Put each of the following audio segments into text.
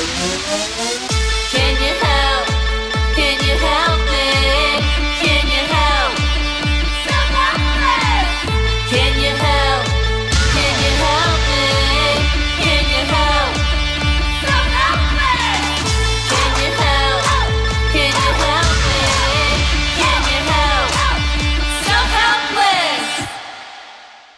Can you help? Can you help me? Can you help? Self-Helpless! Can you help? Can you help me? Can you help? Self-Helpless! Can you help? Can you help me? Can you help? Self-Helpless!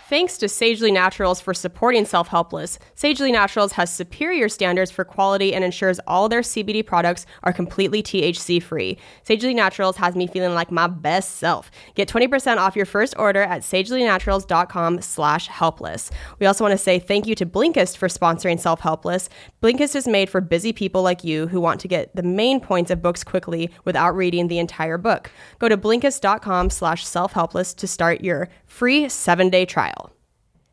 Thanks to Sagely Naturals for supporting Self-Helpless. Sagely Naturals has superior standards for quality and ensures all their CBD products are completely THC-free. Sagely Naturals has me feeling like my best self. Get 20% off your first order at sagelynaturals.com/helpless. We also want to say thank you to Blinkist for sponsoring Self-Helpless. Blinkist is made for busy people like you who want to get the main points of books quickly without reading the entire book. Go to Blinkist.com/selfhelpless to start your free 7-day trial.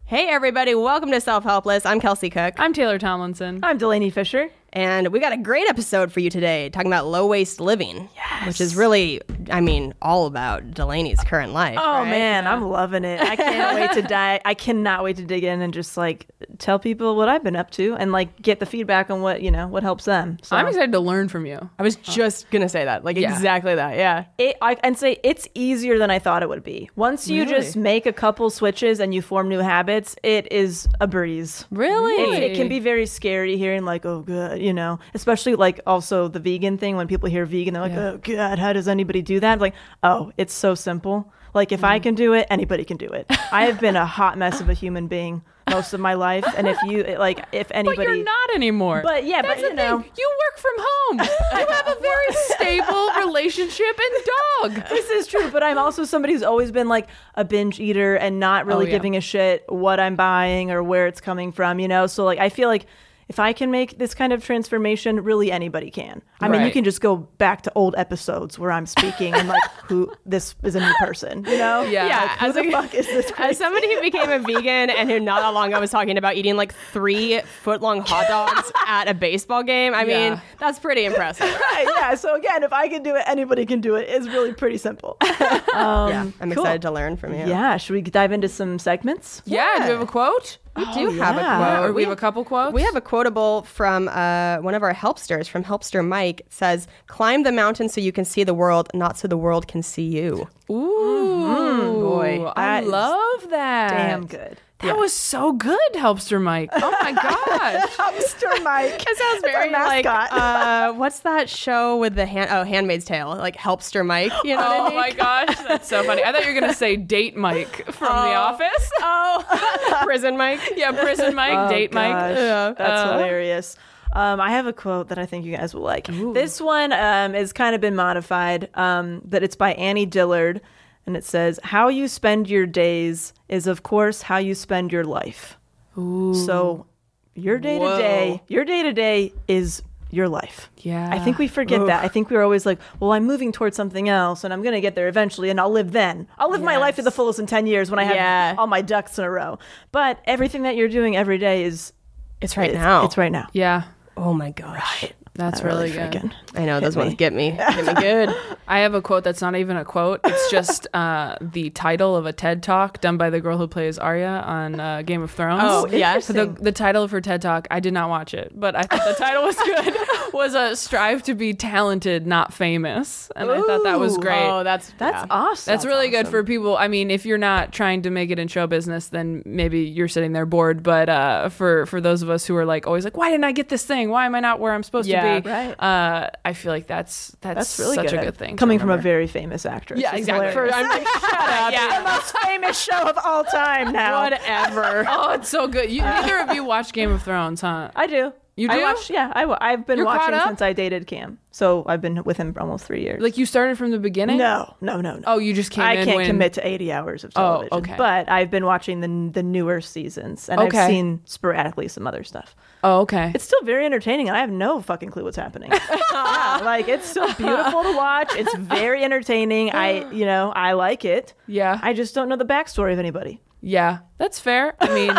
Hey everybody, welcome to Self-Helpless. I'm Kelsey Cook. I'm Taylor Tomlinson. I'm Delaney Fisher. And we got a great episode for you today, talking about low-waste living. Yes. Which is really, all about Delaney's current life. Oh, right? man, I'm loving it. I can't wait to I cannot wait to dig in and just, tell people what I've been up to and, get the feedback on what helps them. So I'm excited to learn from you. I was just going to say that. Exactly that, yeah. I'd say it's easier than I thought it would be. Once you just make a couple switches and you form new habits, it is a breeze. Really? It can be very scary hearing, oh, good. Especially also the vegan thing. When people hear vegan, they're like, oh God, how does anybody do that? I'm like, oh, it's so simple. If I can do it, anybody can do it. I have been a hot mess of a human being most of my life. And if you, if anybody. But you're not anymore. But yeah, that's but the thing. You work from home. You have a very stable relationship and dog. This is true. But I'm also somebody who's always been a binge eater and not really giving a shit what I'm buying or where it's coming from, So I feel like if I can make this kind of transformation, really anybody can. I mean, you can just go back to old episodes where I'm speaking and who this is a new person, Yeah. Who the fuck is this person? As somebody who became a vegan and who not that long ago was talking about eating 3-foot-long hot dogs at a baseball game, I mean, that's pretty impressive. Right, yeah. So again, if I can do it, anybody can do it. It's really pretty simple. I'm excited to learn from you. Yeah. Should we dive into some segments? Yeah. Do you have a quote? We do have a quote. Or we have a couple quotes? We have a quotable from one of our helpsters, from Helpster Mike. It says, climb the mountain so you can see the world, not so the world can see you. Ooh. Boy. I love that. Damn good. That was so good, Helpster Mike. Oh my gosh. Helpster Mike. It sounds very what's that show with the Handmaid's Tale? Helpster Mike. You know what I mean? My gosh, that's so funny. I thought you were going to say Date Mike from The Office. Oh, Prison Mike. Yeah, Prison Mike, Date Mike. Yeah. That's hilarious. I have a quote that I think you guys will like. Ooh. This one has kind of been modified, but it's by Annie Dillard. And it says, how you spend your days is, of course, how you spend your life. Ooh. So your day-to-day is your life. Yeah. I think we forget that. I think we're always like, well, I'm moving towards something else, and I'm going to get there eventually, and I'll live then. I'll live my life to the fullest in 10 years when I have all my ducks in a row. But everything that you're doing every day is... It's right now. It's right now. Yeah. Oh, my gosh. Right. That's really good. I know, those ones get me good. I have a quote that's not even a quote. It's just the title of a TED Talk done by the girl who plays Arya on Game of Thrones. Oh, yes. So the title of her TED Talk, I did not watch it, but I thought the title was good, was strive to be talented, not famous. And I thought that was great. Oh, that's awesome. That's really good for people. I mean, if you're not trying to make it in show business, then maybe you're sitting there bored. But for those of us who are always why didn't I get this thing? Why am I not where I'm supposed to be? Right. I feel like that's really such a good thing. Coming from a very famous actress. Yeah, exactly. Shut up. Yeah. The most famous show of all time now. Whatever. Oh, it's so good. Neither of you watch Game of Thrones, huh? I do. You do? I've been You're watching since I dated Cam. So I've been with him for almost 3 years. You started from the beginning? No. Oh, you just came in I can't commit to 80 hours of television. Oh, okay. But I've been watching the newer seasons. And I've seen sporadically some other stuff. Oh, okay. It's still very entertaining, and I have no fucking clue what's happening. It's still beautiful to watch. It's very entertaining. I like it. Yeah. I just don't know the backstory of anybody. Yeah, that's fair. I mean...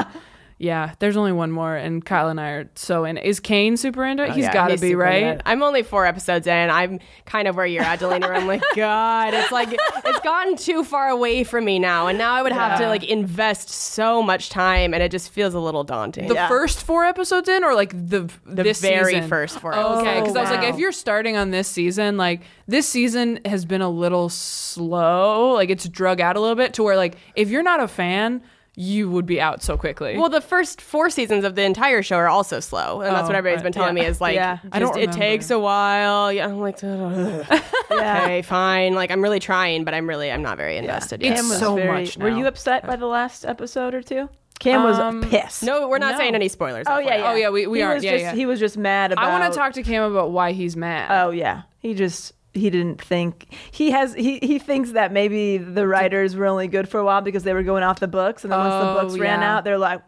Yeah, there's only one more, and Kyle and I are so in. Is Kane super into it? He's Yeah, got to he's be, super right? into it. I'm only 4 episodes in. I'm kind of where you're at, Delina. I'm like, God, it's like it's gotten too far away from me now, and now I would have to like invest so much time, and it just feels a little daunting. The first 4 episodes in, or like the this very season? first 4 Oh, episodes. okay, because I was like, wow. if you're starting on this season, like this season has been a little slow, like it's drug out a little bit to where like if you're not a fan, you would be out so quickly. Well, the first 4 seasons of the entire show are also slow, and that's what everybody's been telling me is like, Yeah. I don't it remember. takes a while. Yeah, I'm like, okay, fine. Like I'm really trying, but I'm not very invested yet. It's Cam was so much Were now. you upset by the last episode or 2? Cam was pissed. No, we're not No. saying any spoilers. Oh yeah, yeah. Oh, yeah, we He aren't. was Yeah, just, yeah. He was just mad about. I want to talk to Cam about why he's mad. Oh yeah, he didn't think he thinks that maybe the writers were only good for a while because they were going off the books, and then once the books ran yeah. out, they're like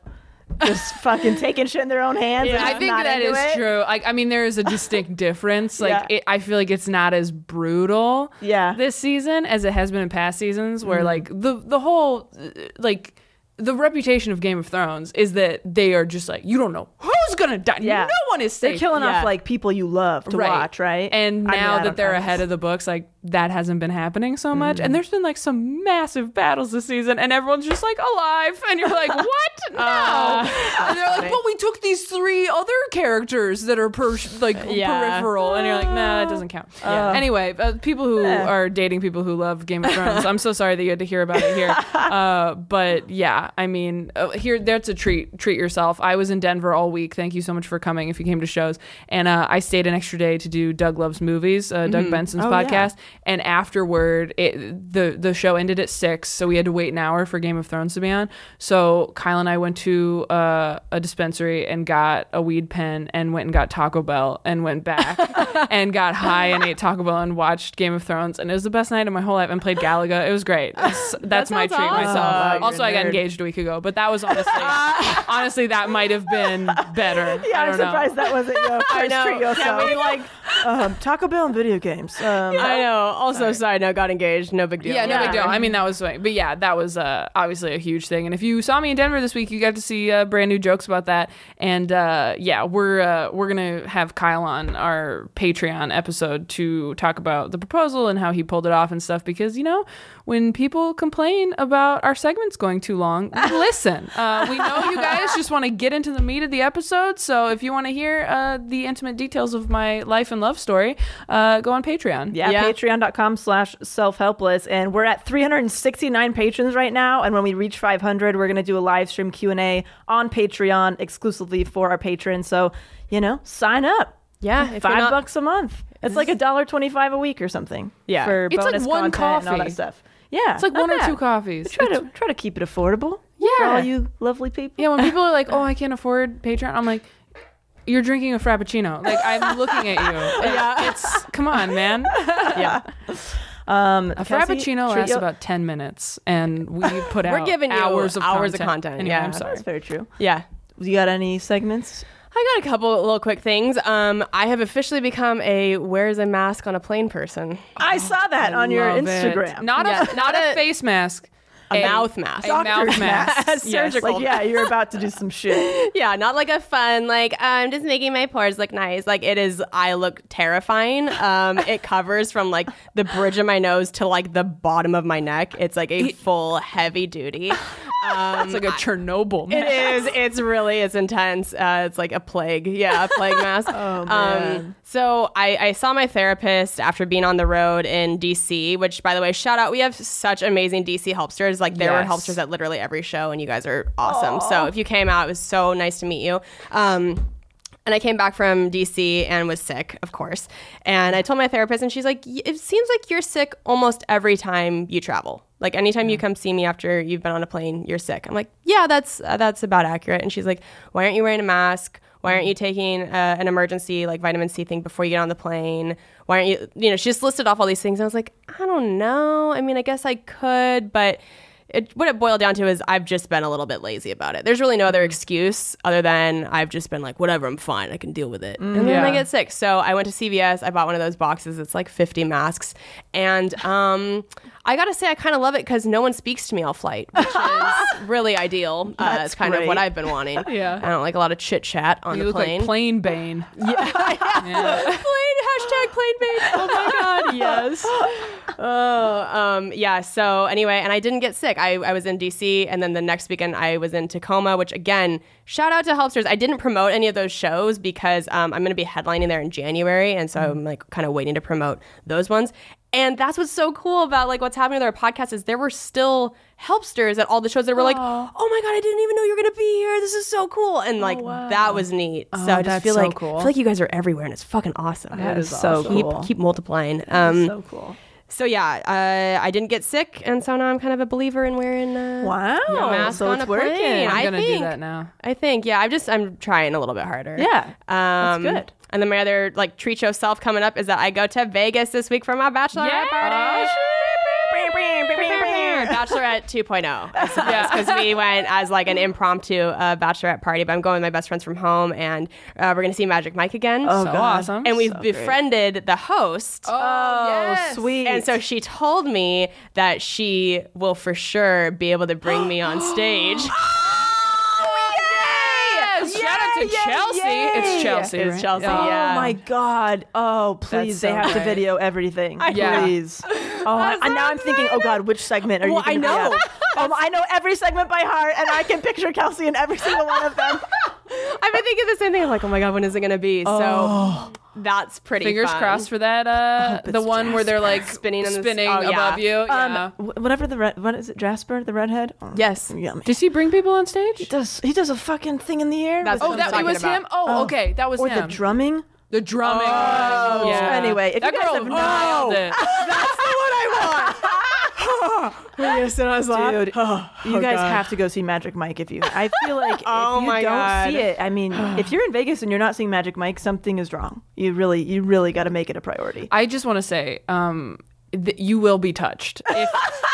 just fucking taking shit in their own hands. and I just think not that into is it. true. Like, I mean, there is a distinct difference. Like, Yeah. I feel like it's not as brutal Yeah. this season as it has been in past seasons, where like the whole like the reputation of Game of Thrones is that they are just like, you don't know who's gonna die. Yeah. No one is They're safe. killing Yeah. off like people you love to watch, right? And I mean, now I that don't they're know. ahead of the books, like that hasn't been happening so much. And there's been like some massive battles this season, and everyone's just like alive, and you're like, what? No. And they're like, but we took these 3 other characters that are peripheral, and you're like, nah, that doesn't count. Anyway, people who are dating people who love Game of Thrones, I'm so sorry that you had to hear about it here. But yeah, I mean, here that's a treat yourself. I was in Denver all week. Thank you so much for coming if you came to shows. And I stayed an extra day to do Doug Loves Movies, Doug Benson's podcast. And afterward, the show ended at 6, so we had to wait an hour for Game of Thrones to be on. So Kyle and I went to a dispensary and got a weed pen and went and got Taco Bell and went back and got high and ate Taco Bell and watched Game of Thrones. And it was the best night of my whole life, and played Galaga. It was great. That's my treat awesome. myself. Oh, Also, you're a I got nerd. engaged a week ago, but that was honestly that might have been better. Yeah, I I'm don't know. surprised that wasn't your first know. treat yourself. Can we like? Taco Bell and video games. I know. Also, side note, got engaged. No big deal. Yeah, no big deal. I mean, that was but yeah, that was obviously a huge thing. And if you saw me in Denver this week, you got to see brand new jokes about that. And yeah, we're gonna have Kyle on our Patreon episode to talk about the proposal and how he pulled it off and stuff. Because when people complain about our segments going too long, we listen. We know you guys just want to get into the meat of the episode. So if you want to hear the intimate details of my life and love story, go on Patreon. Yeah, patreon.com/selfhelpless. And we're at 369 patrons right now. And when we reach 500, we're going to do a live stream Q&A on Patreon exclusively for our patrons. So, sign up. Yeah, if you're not- $5 a month. It's like $1.25 a week or something. Yeah. For It's like bonus one content and all coffee. that stuff. Yeah. It's like not 1 or bad. 2 coffees. Try to keep it affordable. Yeah. For all you lovely people. Yeah, when people are like, "Oh, I can't afford Patreon," I'm like, "You're drinking a frappuccino." Like, I'm looking at you. Yeah, it's come on, man. Yeah. A frappuccino lasts about 10 minutes, and we put out We're giving you hours of content. content. Anyway, Yeah. I'm sorry. That's very true. Yeah. You got any segments? I got a couple little quick things. I have officially become a wears a mask on a plane person. I saw that on your Love it. Instagram. Not a face mask. A mouth mask. A mouth mask. Yes. Surgical. Like, yeah, you're about to do some shit. Yeah, not like a fun, like, I'm just making my pores look nice. Like, it is, I look terrifying. It covers from, like, the bridge of my nose to, like, the bottom of my neck. It's, like, a full heavy duty. It's like a Chernobyl mask. It is. It's intense. It's like a plague. Yeah, a plague mask. Oh, man. So I saw my therapist after being on the road in DC, which, by the way, shout out. We have such amazing DC helpsters. Like, there were Yes. helpsters at literally every show, and you guys are awesome. So if you came out, it was so nice to meet you. And I came back from DC and was sick, of course. And I told my therapist, and she's like, it seems like you're sick almost every time you travel. Like, anytime you come see me after you've been on a plane, you're sick. I'm like, yeah, that's about accurate. And she's like, why aren't you wearing a mask? Why aren't you taking an emergency, like, vitamin C thing before you get on the plane? Why aren't you, she just listed off all these things. And I was like, I don't know. I mean, I guess I could, but what it boiled down to is I've just been a little bit lazy about it. There's really no other excuse other than I've just been like, whatever, I'm fine. I can deal with it. And then I get sick. So I went to CVS. I bought one of those boxes. It's like 50 masks. And I got to say, I kind of love it because no one speaks to me all flight, which is really ideal. It's kind of what I've been wanting. Yeah. I don't like a lot of chit chat on the plane. Like Plane Bane. Plain, hashtag plain bait. Oh my God, yes. Yeah, so anyway, and I didn't get sick. I was in DC, and then the next weekend I was in Tacoma, which again, shout out to Helpsters. I didn't promote any of those shows because I'm going to be headlining there in January, and so I'm like kind of waiting to promote those ones. And that's what's so cool about like what's happening with our podcast is there were still Helpsters at all the shows that were like, oh my God, I didn't even know you were going to be here. This is so cool. And like, that was neat. So I just feel like, cool. I feel like you guys are everywhere and it's fucking awesome. That is so cool. Keep multiplying. So cool. So yeah, I didn't get sick, and so now I'm kind of a believer in wearing a mask so on it's a plane. working. I'm gonna do that now. I think, yeah, I'm trying a little bit harder. Yeah, that's good. And then my other like treat show self coming up is that I go to Vegas this week for my bachelorette party. Bachelorette 2.0, I suppose, because we went as like an impromptu bachelorette party. But I'm going with my best friends from home, and we're gonna see Magic Mike again. Oh, so awesome! And we've befriended the host. Oh, yes. Sweet! And so she told me that she will for sure be able to bring me on stage. Shout out to Chelsea. It's Chelsea. It's right? Chelsea. Oh Yeah. my God! Oh, please, That's they so have to great. video everything. Yeah. Please. Oh, and now I'm thinking, oh God, which segment are you? I know. I know every segment by heart, and I can picture Kelsey in every single one of them. I've been thinking the same thing. I'm like, oh my God, when is it going to be? So that's pretty Fingers fun. crossed for that. The one where they're like Spinning in the- above you. Yeah. Whatever what is it? Jasper, the redhead. Oh, Yes. yummy. Does he bring people on stage? He does a fucking thing in the air. That's Oh, what I'm that talking was about. him. Oh, okay, that was or him. the drumming. The drumming. Oh, yeah. anyway, if that you guys girl have not- nailed it. That's the one I want. We're gonna sit on his lap. Dude, you guys God. have to go see Magic Mike if you. I feel like Oh if you my don't God. see it, I mean, if you're in Vegas and you're not seeing Magic Mike, something is wrong. You really got to make it a priority. I just want to say, you will be touched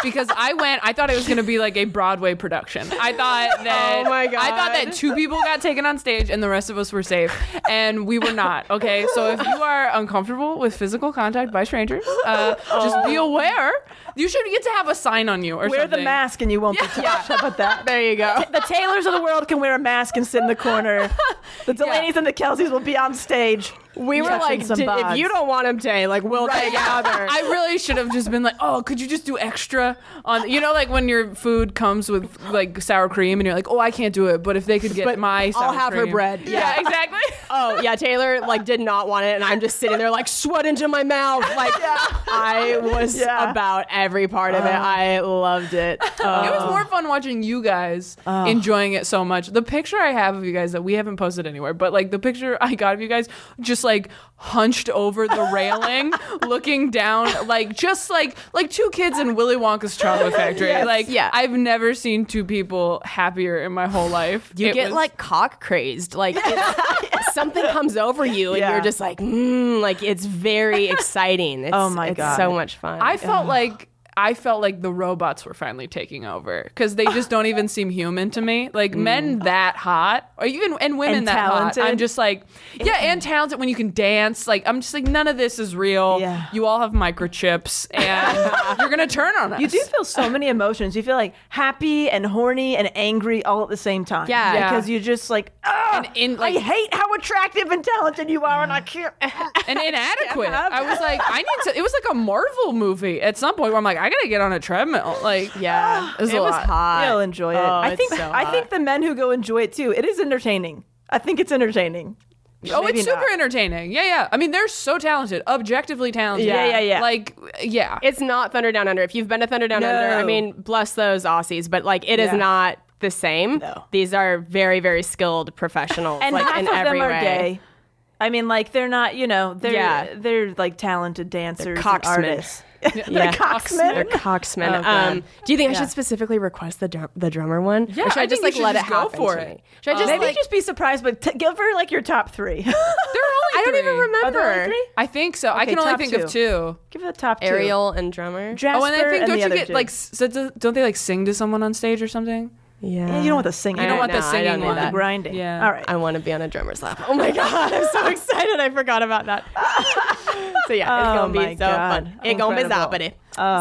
because I thought it was going to be like a Broadway production. I thought that Oh my God. I thought that 2 people got taken on stage and the rest of us were safe, and we were not. Okay, so if you are uncomfortable with physical contact by strangers, just be aware. You should get to have a sign on you or Wear something. the mask and you won't be touched. How about that? There you go. The Taylors of the world can wear a mask and sit in the corner. The Delaney's and the Kelseys will be on stage. We were touching like, some if bods. you don't want him to, like, we'll take other. I really should have just been like, oh, could you just do extra on, like when your food comes with like sour cream and you're like, oh, I can't do it, but if they could get my sour I'll have her cream. bread. Yeah, exactly. Oh yeah, Taylor like did not want it, and I'm just sitting there like sweat into my mouth. Like I was about every part of it. I loved it. It was more fun watching you guys enjoying it so much. The picture I have of you guys that we haven't posted anywhere, but like the picture I got of you guys just like hunched over the railing, looking down, like just like 2 kids in Willy Wonka's Chocolate Factory. I've never seen 2 people happier in my whole life. You get like cock crazed, like something comes over you, and you're just like, like it's very exciting. It's, Oh my it's God. so much fun. I felt like the robots were finally taking over because they just don't even seem human to me. Like men that hot, or even and women And that talented. hot. I'm just like, and talented when you can dance. Like I'm just like, none of this is real. Yeah. You all have microchips, and you're gonna turn on us. You do feel so many emotions. You feel like happy and horny and angry all at the same time. Yeah. Because you're just like, and I hate how attractive and talented you are, and I can't. and inadequate. I was like, I need to. It was like a Marvel movie at some point where I'm like, I gotta get on a treadmill. Like, yeah, it was it a was lot. hot. You'll enjoy it. Oh, I think. it's so I hot. think the men who go enjoy it too. It is entertaining. I think it's entertaining. Oh, Maybe it's super not. entertaining. Yeah. I mean, they're so talented, objectively talented. Yeah. Like, yeah. It's not Thunder Down Under. If you've been to Thunder Down Under, I mean, bless those Aussies, but like it is not the same. No. These are very, very skilled professionals, And like half in of every them are way. gay. I mean, like they're not. They're like talented dancers, and cocksmen. artists. Yeah. Cocksmen. They're cocksmen. Oh, God. Do you think I should specifically request the drummer one? Yeah, or should I I just think like you should let it just go happen for to it. me? Should I just Maybe like just be surprised, but give her like your top 3. There are only I don't even Are there only remember. 3? I think so. I Okay, can only top think 2. of 2. Give it the top 2. Ariel and drummer. Jasper, Oh, and I think the don't you other get 2. like don't they like sing to someone on stage or something? Yeah. Yeah, you don't want the singing. You don't want the No, I singing don't need one. that. The grinding. Yeah. All right. I want to be on a drummer's lap. Oh my god, I'm so excited. I forgot about that. So yeah, it's Oh gonna my be so God. fun. It's gonna be Incredible. zappity.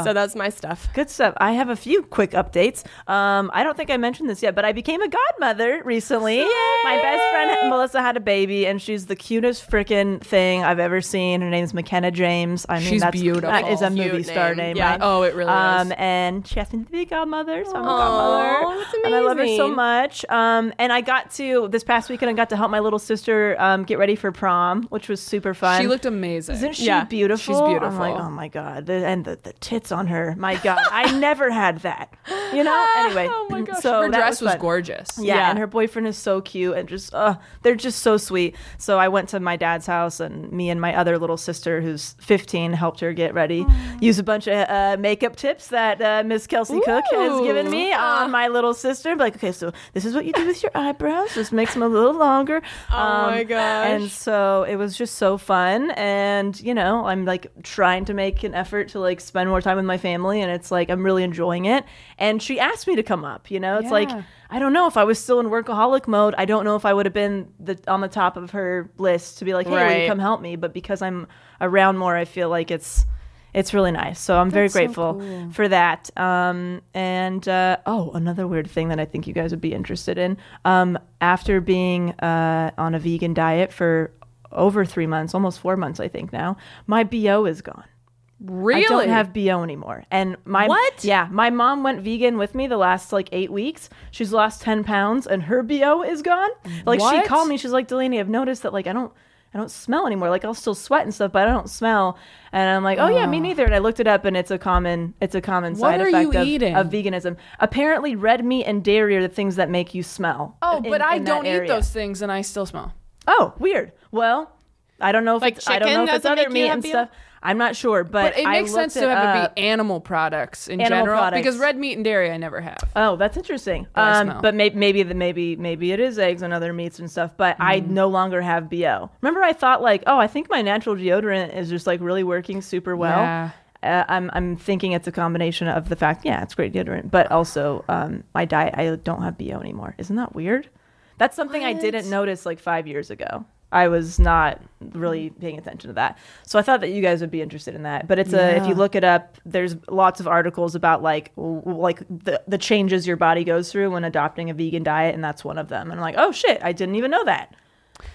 So that's my stuff. Good stuff. I have a few quick updates. I don't think I mentioned this yet, but I became a godmother recently. My best friend Melissa had a baby, and she's the cutest freaking thing I've ever seen. Her name's McKenna James. I mean, She's that's beautiful. That is a Cute movie star name. name, Yeah. right? Oh, it really is. And she asked me to be a godmother, so I'm a Aw, godmother. that's And I love her so amazing. much. And I got to, this past weekend, I got to help my little sister get ready for prom, which was super fun. She looked amazing. Isn't she Yeah, beautiful? she's beautiful. I'm like, oh my god, and the tits on her. My god, I never had that. You know. Anyway, Oh my gosh, so her that dress was fun. gorgeous. Yeah, Yeah. and her boyfriend is so cute and just they're just so sweet. So I went to my dad's house, and me and my other little sister, who's 15, helped her get ready. Use a bunch of makeup tips that Miss Kelsey Cook has given me on my little sister. Like, okay, so this is what you do with your eyebrows. Just makes them a little longer. Oh my gosh. And so it was just so fun, and you know, I'm like trying to make an effort to like spend more time with my family, and it's like I'm really enjoying it. And she asked me to come up, you know. It's like, Yeah. I don't know if I was still in workaholic mode. I don't know if I would have been on the top of her list to be like, hey, will you Right. come help me? But because I'm around more, I feel like it's really nice. So I'm very That's so grateful cool. for that. Another weird thing that I think you guys would be interested in. After being on a vegan diet for over 3 months, almost 4 months, I think now, my BO is gone. Really? I don't have BO anymore. And my What? Yeah, my mom went vegan with me the last like 8 weeks. She's lost 10 pounds, and her BO is gone. Like she What? called me. She's like, Delaney, I've noticed that like I don't smell anymore. Like I'll still sweat and stuff, but I don't smell. And I'm like, oh yeah, me neither. And I looked it up, and it's a common side are effect you of, eating? of veganism. Apparently, red meat and dairy are the things that make you smell. Oh, in- but I in that don't eat area. those things, and I still smell. Oh, weird. Well, I don't know if Like it's, I don't know chicken if it's doesn't other make you meat have and BO? stuff. I'm not sure, But it I makes sense looked to have it up. be animal products in Animal general, products. because red meat and dairy I never have. Oh, that's interesting. I smell. But maybe it is eggs and other meats and stuff. But I no longer have BO. Remember, I thought like, oh, I think my natural deodorant is just like really working super well. Yeah. I'm thinking it's a combination of the fact, yeah, it's great deodorant, but also my diet. I don't have BO anymore. Isn't that weird? That's something I didn't notice like 5 years ago. I was not really paying attention to that. So I thought that you guys would be interested in that. But it's if you look it up, there's lots of articles about like the changes your body goes through when adopting a vegan diet, and that's one of them. And I'm like, oh shit, I didn't even know that.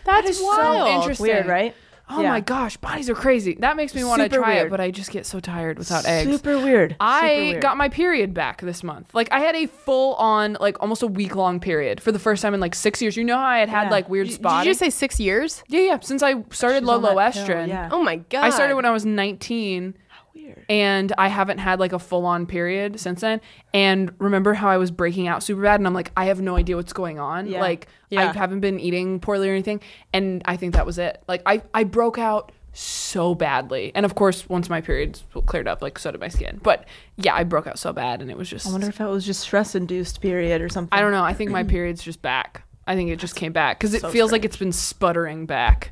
That is wild. so interesting. Weird, right? Oh Yeah. my gosh, bodies are crazy. That makes me want to Super try weird. it, but I just get so tired without eggs. Super weird. Super I weird. got my period back this month. Like I had a full on, like almost a week long period for the first time in like 6 years. You know how I had Yeah. like weird Did spotting? you just say 6 years? Yeah. Since I started She's on low that pill, estrogen. yeah. Oh my god. I started when I was 19. Weird. And I haven't had like a full on period since then. And remember how I was breaking out super bad, and I'm like, I have no idea what's going on. Yeah. Like Yeah. I haven't been eating poorly or anything. And I think that was it. Like I broke out so badly. And of course, once my periods cleared up, like so did my skin. But yeah, I broke out so bad, and it was just I wonder if that was just stress induced period or something. I don't know. I think my period's just back. I think it just came back because it so feels like strange. it's been sputtering back.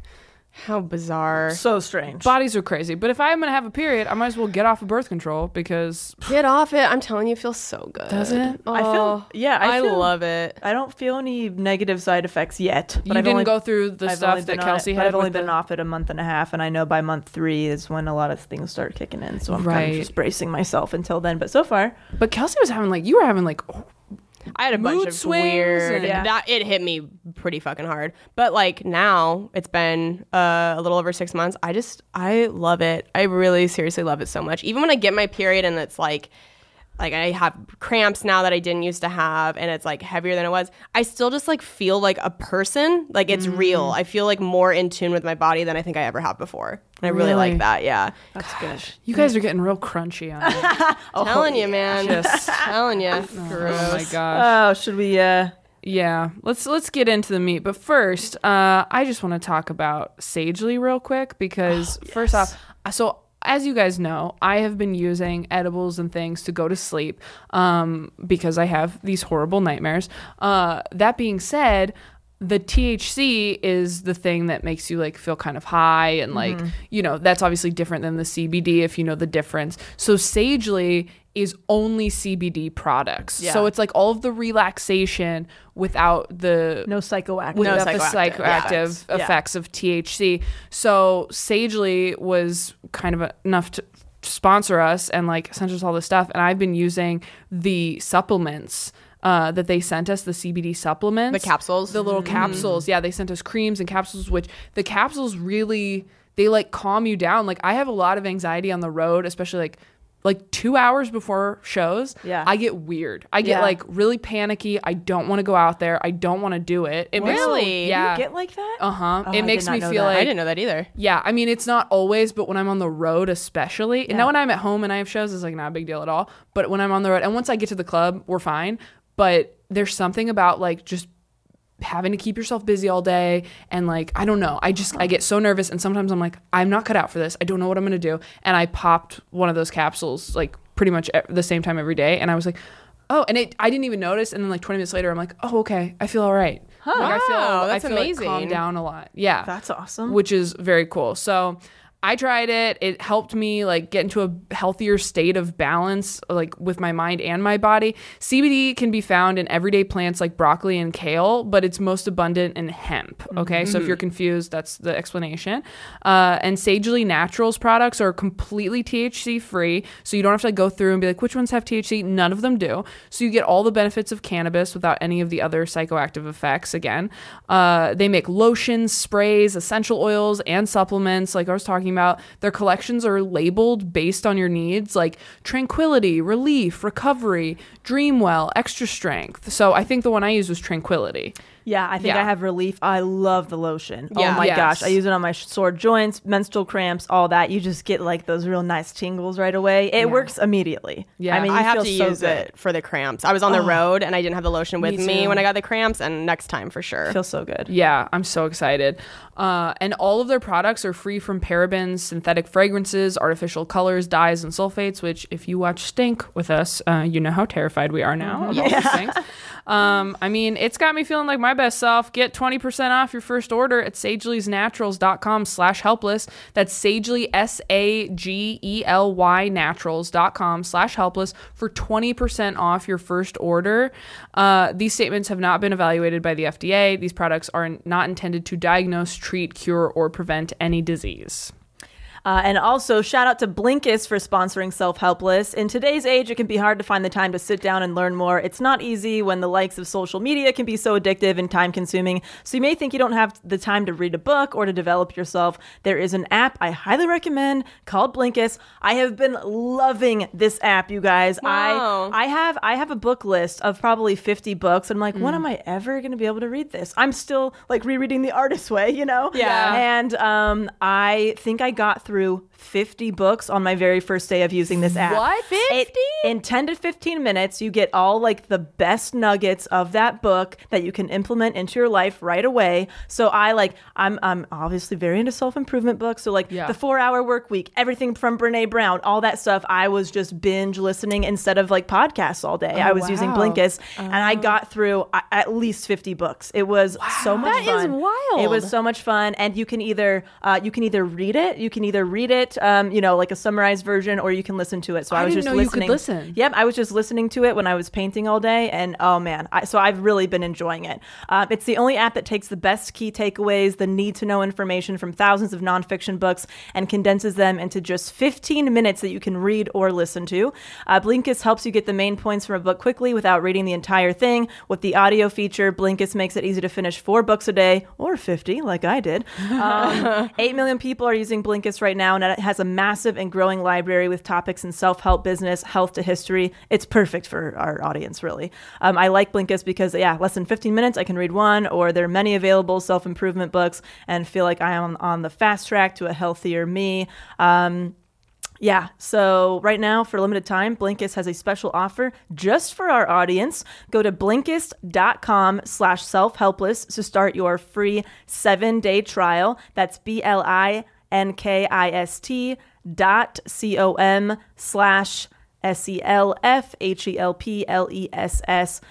How bizarre. So strange. Bodies are crazy. But if I'm going to have a period, I might as well get off of birth control because Get off it. I'm telling you, it feels so good. Does it? Oh, I feel- yeah, I I feel- love it. I don't feel any negative side effects yet. But you I've didn't only, go through the I've stuff only that been on Kelsey it, had. but I've only with been the- off it a month and a half, and I know by month 3 is when a lot of things start kicking in. So I'm kind Right. of just bracing myself until then. But so far, But Kelsey was having like, you were having like, I had a bunch Mood of swings weird. and- Yeah. That it hit me pretty fucking hard. But like now, it's been a little over 6 months. I love it. I really seriously love it so much. Even when I get my period and it's like I have cramps now that I didn't used to have, and it's like heavier than it was, I still just like feel like a person. Like it's real. I feel like more in tune with my body than I think I ever have before. And I really Really? like that. Yeah. that's good. you guys are getting real crunchy on me. Telling you, man. Just- telling you. Oh my gosh. Oh, should we? Yeah, let's get into the meat. But first, I just want to talk about Sagely real quick because first off, so as you guys know, I have been using edibles and things to go to sleep because I have these horrible nightmares. That being said, the THC is the thing that makes you like feel kind of high and like, you know, that's obviously different than the CBD if you know the difference. So Sagely is only CBD products. Yeah. So it's like all of the relaxation without the No psychoactive. without the psychoactive psychoactive effects of THC. So Sagely was kind of enough to sponsor us and like sent us all this stuff. And I've been using the supplements that they sent us, the CBD supplements. The capsules? The little capsules. Yeah, they sent us creams and capsules, which the capsules really, they like calm you down. Like I have a lot of anxiety on the road, especially like 2 hours before shows. Yeah. I get weird. I get like really panicky. I don't want to go out there. I don't want to do it. It makes Really? yeah. You get like that? Uh-huh. Oh, It I makes did not me know feel that. like I didn't know that either. yeah, I mean, it's not always, but when I'm on the road especially, and now when I'm at home and I have shows, it's like not a big deal at all. But when I'm on the road, and once I get to the club, we're fine. But there's something about like just having to keep yourself busy all day. And like, I don't know, I get so nervous. And sometimes I'm like, I'm not cut out for this. I don't know what I'm going to do. And I popped one of those capsules like pretty much at the same time every day. And I was like, oh, and I didn't even notice. And then like 20 minutes later, I'm like, oh, okay, I feel all right. Like, Wow, that's I feel amazing. like calmed down a lot. Yeah. That's awesome. Which is very cool. So I tried it. It helped me like get into a healthier state of balance, like with my mind and my body. CBD can be found in everyday plants like broccoli and kale, but it's most abundant in hemp. Okay, so if you're confused, that's the explanation. And Sagely Naturals products are completely THC free, so you don't have to like, go through and be like, which ones have THC? None of them do. So you get all the benefits of cannabis without any of the other psychoactive effects. Again, they make lotions, sprays, essential oils, and supplements. Like I was talking about, their collections are labeled based on your needs, like tranquility, relief, recovery, dream well, extra strength. So I think the one I used was tranquility. Yeah, I think Yeah. I have relief. I love the lotion. Yeah. Oh my Yes. gosh. I use it on my sore joints, menstrual cramps, all that. You just get like those real nice tingles right away. It works immediately. Yeah. I mean, I you have feel to so use good. it for the cramps. I was on the road and I didn't have the lotion with me too. when I got the cramps, and next time for sure. Feels so good. Yeah, I'm so excited. And all of their products are free from parabens, synthetic fragrances, artificial colors, dyes, and sulfates, which if you watch Stink with us, you know how terrified we are now of all these things. I mean, it's got me feeling like my best self. Get 20% off your first order at sagelynaturals.com/helpless. That's Sagely, SAGELY naturals.com/helpless for 20% off your first order. These statements have not been evaluated by the FDA. These products are not intended to diagnose, treat, cure, or prevent any disease. And also, shout out to Blinkist for sponsoring Self-Helpless. In today's age, it can be hard to find the time to sit down and learn more. It's not easy when the likes of social media can be so addictive and time-consuming. So you may think you don't have the time to read a book or to develop yourself. There is an app I highly recommend called Blinkist. I have been loving this app, you guys. Wow. I have a book list of probably 50 books. I'm like, when am I ever going to be able to read this? I'm still like rereading The Artist's Way, you know? Yeah. And I think I got through 50 books on my very first day of using this app. What? 50? In 10 to 15 minutes, you get all like the best nuggets of that book that you can implement into your life right away. So I'm obviously very into self-improvement books. So like Yeah. the 4-Hour Work Week, everything from Brene Brown, all that stuff. I was just binge listening instead of like podcasts all day. I was using wow. Blinkist and I got through at least 50 books. It was so much That fun. is wild. It was so much fun. And you can either read it, you know, like a summarized version, or you can listen to it. So I was didn't just know you could listening. listen. Yep, I was just listening to it when I was painting all day, and oh man, so I've really been enjoying it. It's the only app that takes the best key takeaways, the need-to-know information from thousands of nonfiction books, and condenses them into just 15 minutes that you can read or listen to. Blinkist helps you get the main points from a book quickly without reading the entire thing. With the audio feature, Blinkist makes it easy to finish 4 books a day, or 50, like I did. 8 million people are using Blinkist right now, and it has a massive and growing library with topics in self-help, business, health to history. It's perfect for our audience, really. I like Blinkist because, less than 15 minutes, I can read one, or there are many available self-improvement books, and feel like I am on the fast track to a healthier me. So right now, for a limited time, Blinkist has a special offer just for our audience. Go to Blinkist.com/self-helpless to start your free 7-day trial. That's BLINKIST.com/ Selfhelpless.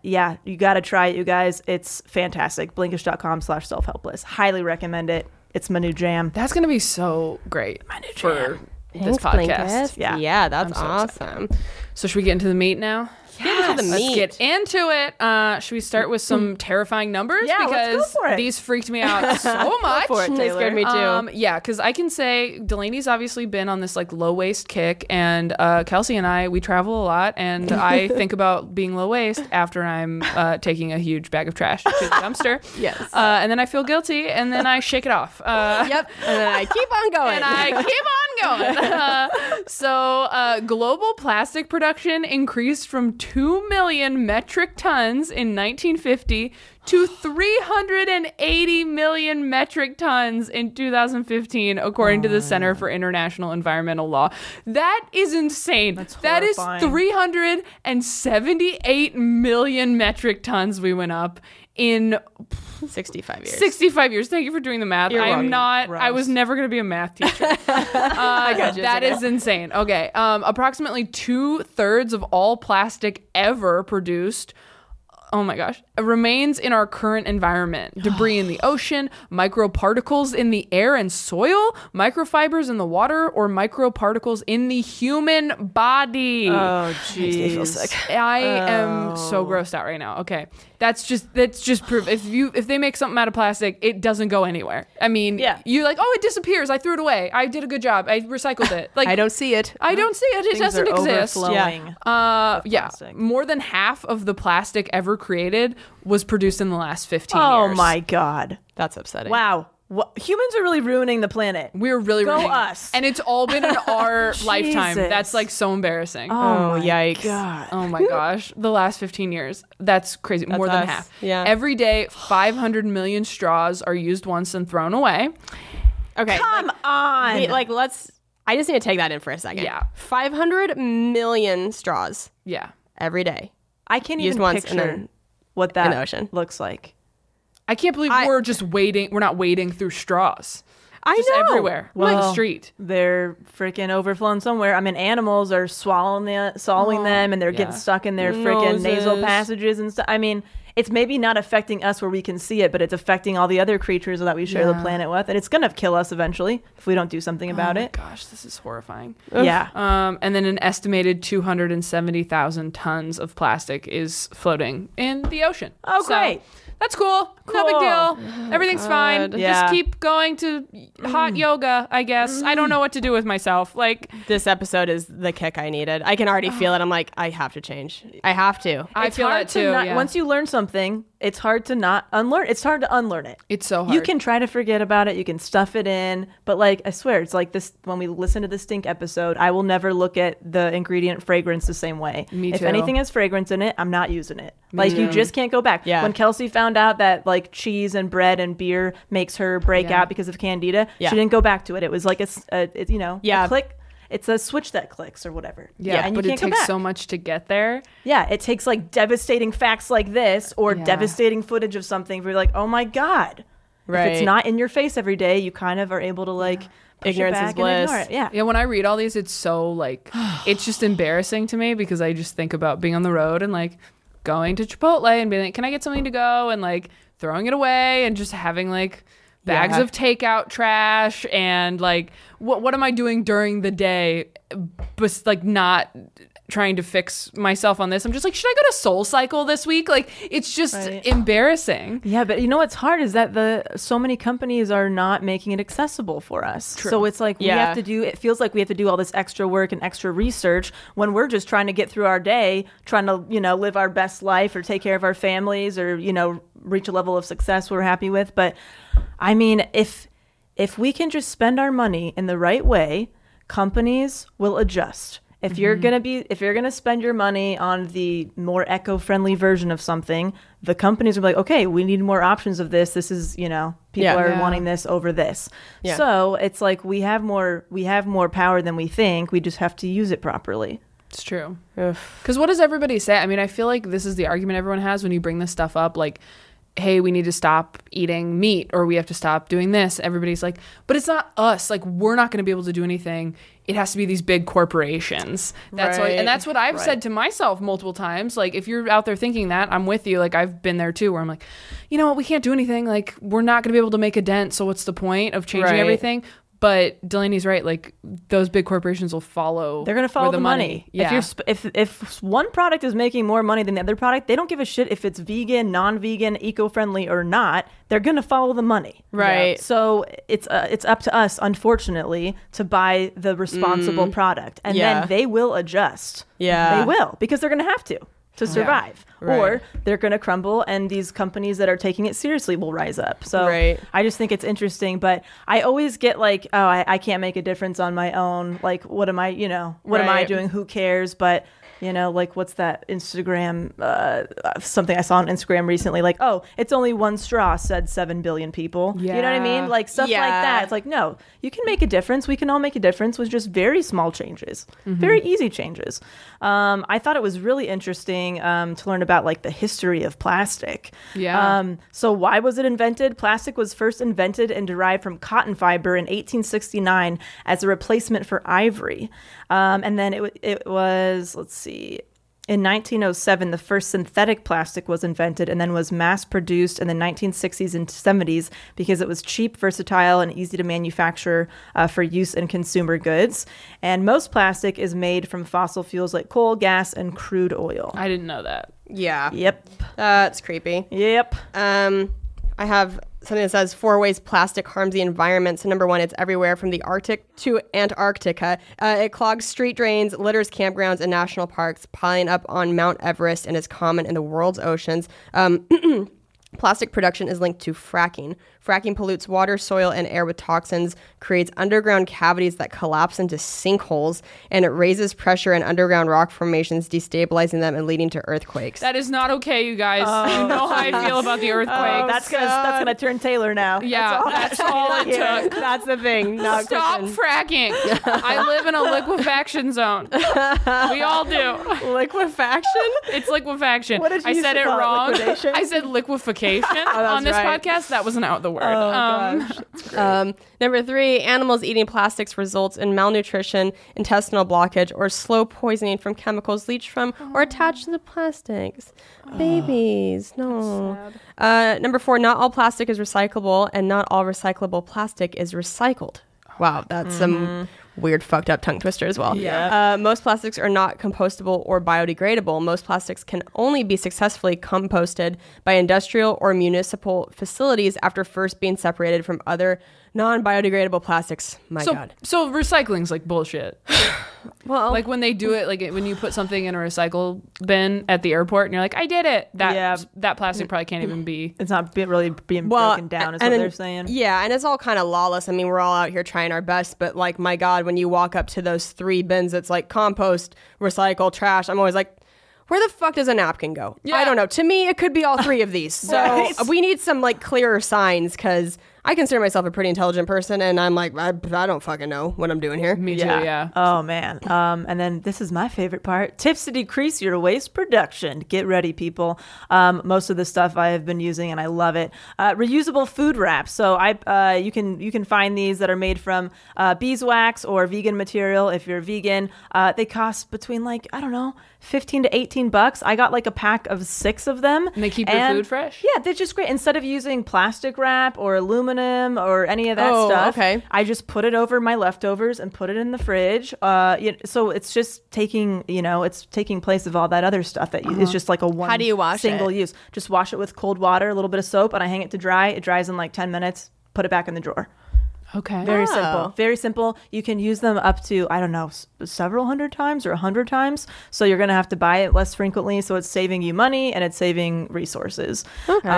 Yeah, you got to try it, you guys. It's fantastic. Blinkist.com/selfhelpless. Highly recommend it. It's my new jam. That's going to be so great. My new jam. This Thanks, podcast. Blinkist. Yeah, that's I'm so awesome. So should we get into the meat now? Get into the meat. Let's get into it. Should we start with some terrifying numbers? Yeah, because let's go for it. these freaked me out so much. for it, They Taylor. scared me too. Yeah, because I can say Delaney's obviously been on this like low waist kick, and Kelsey and I, we travel a lot, and I think about being low waist after I'm taking a huge bag of trash to the dumpster. Yes. And then I feel guilty, and then I shake it off. Yep. And then I keep on going. And I keep on going. So global plastic production increased from 2 million metric tons in 1950 to 380 million metric tons in 2015, according to the Center for International Environmental Law. That is insane. That is horrifying. 378 million metric tons we went up in 65 years. 65 years. Thank you for doing the math. You're I am welcome. not, I was Gross. never going to be a math teacher. That is insane. Okay. Approximately 2/3 of all plastic ever produced, oh my gosh, remains in our current environment. Debris in the ocean, microparticles in the air and soil, microfibers in the water, or microparticles in the human body. Oh, Makes me feel jeez. sick. I am so grossed out right now. Okay. That's just proof. If they make something out of plastic, it doesn't go anywhere. I mean, Yeah. you're like, oh, it disappears. I threw it away. I did a good job. I recycled it. Like, I don't see it. I don't see it. It Things doesn't are exist. overflowing. Yeah. plastic. More than half of the plastic ever created was produced in the last 15 Oh years. my God. That's upsetting. Wow. Humans are really ruining the planet. We're really Go ruining it. us. And it's all been in our lifetime. Jesus. That's like so embarrassing. Oh, my yikes. God. Oh my gosh. The last 15 years. That's crazy. More than us. half. Yeah. Every day, 500 million straws are used once and thrown away. Okay. Come on. Let's. I just need to take that in for a second. Yeah. 500 million straws Yeah. every day. I can't Used even once picture and then what that in the ocean. looks like. I can't believe we're just wading. We're not wading through straws. I Just know. everywhere. on the Well, street. They're freaking overflowing somewhere. I mean, animals are swallowing them, and they're getting stuck in their freaking nasal Noses. passages and stuff. I mean, it's maybe not affecting us where we can see it, but it's affecting all the other creatures that we share the planet with, and it's gonna kill us eventually if we don't do something about it. Gosh, this is horrifying. Yeah. And then an estimated 270,000 tons of plastic is floating in the ocean. Oh, So, great. that's cool. No big Cool. deal. Everything's fine. God. Yeah. Just keep going to hot yoga, I guess. I don't know what to do with myself. Like, This episode is the kick I needed. I can already feel it. I'm like, I have to change. I have to. I It's feel hard that to too. not- yeah. Once you learn something, it's hard to not unlearn. It's hard to unlearn it. It's so hard. You can try to forget about it. You can stuff it in. But like, I swear, it's like this, when we listen to the stink episode, I will never look at the ingredient fragrance the same way. Me If too. anything has fragrance in it, I'm not using it. Like, you just can't go back. Yeah. When Kelsey found out that like cheese and bread and beer makes her break Yeah. out because of candida, Yeah. she didn't go back to it. It was like a Yeah. click. It's a switch that clicks or whatever. Yeah, and but you it can't go takes back. so much to get there. Yeah, it takes like devastating facts like this or Yeah. devastating footage of something where you're like, oh my God. If Right. it's not in your face every day, you kind of are able to like push Ignorance it is back and ignore bliss. it. Yeah. Yeah, when I read all these, it's so like, it's just embarrassing to me because I just think about being on the road and like going to Chipotle and being like, can I get something to go? And like throwing it away and just having like bags Yeah. of takeout trash and like, what am I doing during the day? But like not trying to fix myself on this. I'm just like, should I go to Soul Cycle this week? Like, it's just Right. embarrassing. Yeah, but you know what's hard is that so many companies are not making it accessible for us. True. So it's like we Yeah. have to do, it feels like we have to do all this extra work and extra research when we're just trying to get through our day, trying to, live our best life or take care of our families or, reach a level of success we're happy with. But I mean, if we can just spend our money in the right way, companies will adjust. If you're gonna spend your money on the more eco-friendly version of something, the companies are like, okay, we need more options of this. This is, people are Yeah. wanting this over this. Yeah. So it's like we have more power than we think. We just have to use it properly. It's true. Because what does everybody say? I mean, I feel like this is the argument everyone has when you bring this stuff up. Like, hey, we need to stop eating meat or we have to stop doing this. Everybody's like, but it's not us. Like, we're not going to be able to do anything. It has to be these big corporations. That's why, and that's what I've said to myself multiple times. Like, if you're out there thinking that, I'm with you. Like, I've been there too, where I'm like, you know what, we can't do anything. Like, we're not going to be able to make a dent. So what's the point of changing everything? But Delaney's right. Like, those big corporations will follow. They're going to follow the money. Yeah. If one product is making more money than the other product, they don't give a shit if it's vegan, non-vegan, eco-friendly or not. They're going to follow the money. Right. So it's up to us, unfortunately, to buy the responsible product, and then they will adjust. Yeah. They will, because they're going to have to survive. Right. Or they're going to crumble, and these companies that are taking it seriously will rise up. So I just think it's interesting, but I always get like, oh, I can't make a difference on my own. Like, what am I, what am I doing? Who cares? But like, what's that Instagram, something I saw on Instagram recently, like, oh, it's only one straw, said 7 billion people. Yeah. You know what I mean? Like, stuff like that. It's like, no, you can make a difference. We can all make a difference with just very small changes, very easy changes. I thought it was really interesting to learn about like the history of plastic. So why was it invented? Plastic was first invented and derived from cotton fiber in 1869 as a replacement for ivory. And then it was, let's see, in 1907, the first synthetic plastic was invented and then was mass produced in the 1960s and 70s because it was cheap, versatile, and easy to manufacture for use in consumer goods. And most plastic is made from fossil fuels like coal, gas, and crude oil. I didn't know that. Yeah. Yep. That's creepy. Yep. I have something that says 4 ways plastic harms the environment. So number 1, it's everywhere from the Arctic to Antarctica. It clogs street drains, litters campgrounds and national parks, piling up on Mount Everest, and is common in the world's oceans. Plastic production is linked to fracking. Fracking pollutes water, soil, and air with toxins, creates underground cavities that collapse into sinkholes, and it raises pressure in underground rock formations, destabilizing them and leading to earthquakes. That is not okay, you guys. You know how I feel about the earthquake. That's gonna turn Taylor now. Yeah, that's all it took. That's the thing. Not Stop cooking. fracking. I live in a liquefaction zone. We all do. Liquefaction? It's liquefaction. What did you I used said to it call it? wrong. Liquidation? I said liquefaction on this right. podcast. That wasn't out the word. Oh, gosh. Number 3, animals eating plastics results in malnutrition, intestinal blockage, or slow poisoning from chemicals leached from or attached to the plastics. Babies, no. Number 4, not all plastic is recyclable, and not all recyclable plastic is recycled. Wow, that's some weird fucked up tongue twister as well. Yeah. Most plastics are not compostable or biodegradable. Most plastics can only be successfully composted by industrial or municipal facilities after first being separated from other non-biodegradable plastics. God. So recycling's like bullshit. Well, Like when they do it, like when you put something in a recycle bin at the airport and you're like, I did it. That plastic probably can't even be. It's not really being broken down, is what they're saying. Yeah, and it's all kind of lawless. I mean, we're all out here trying our best, but like, my God, when you walk up to those 3 bins, it's like compost, recycle, trash. I'm always like, where the fuck does a napkin go? Yeah. I don't know. To me, it could be all 3 of these. So we need some like clearer signs, because I consider myself a pretty intelligent person, and I'm like, I don't fucking know what I'm doing here. Me too, yeah. Oh, man. And then this is my favorite part. Tips to decrease your waste production. Get ready, people. Most of the stuff I have been using, and I love it. Reusable food wraps. So you can find these that are made from beeswax or vegan material if you're vegan. They cost between like, I don't know, $15 to $18. I got like a pack of 6 of them. And they keep your food fresh? Yeah, they're just great. Instead of using plastic wrap or aluminum or any of that stuff, I just put it over my leftovers and put it in the fridge. So it's just taking place of all that other stuff that it's just like a one. How do you wash single it? use? Just wash it with cold water, a little bit of soap, and I hang it to dry. It dries in like 10 minutes. Put it back in the drawer. Okay. Very simple. Very simple. You can use them up to, I don't know, several hundred times or 100 times. So you're going to have to buy it less frequently. So it's saving you money and it's saving resources. Okay.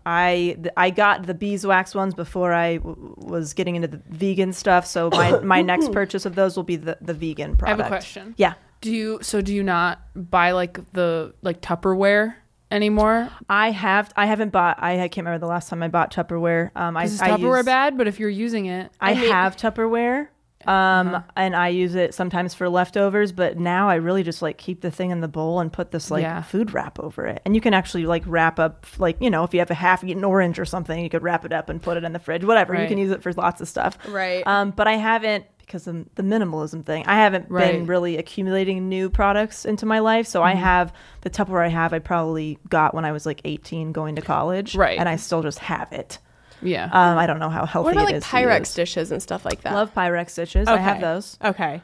I got the beeswax ones before I was getting into the vegan stuff. So my next purchase of those will be the vegan product. I have a question. Yeah. Do you not buy like the Tupperware anymore? I haven't bought. I can't remember the last time I bought Tupperware. Is Tupperware bad? But if you're using it, I have Tupperware. And I use it sometimes for leftovers, but now I really just like keep the thing in the bowl and put this like food wrap over it. And you can actually like wrap up, like, you know, if you have a half-eaten orange or something, you could wrap it up and put it in the fridge, whatever. You can use it for lots of stuff. Right. But I haven't, because of the minimalism thing, I haven't been really accumulating new products into my life. So I have the Tupperware I probably got when I was like 18 going to college. Right. And I still just have it. Yeah. I don't know how healthy what about it like is. Pyrex dishes and stuff like that? Love Pyrex dishes. I have those. Okay.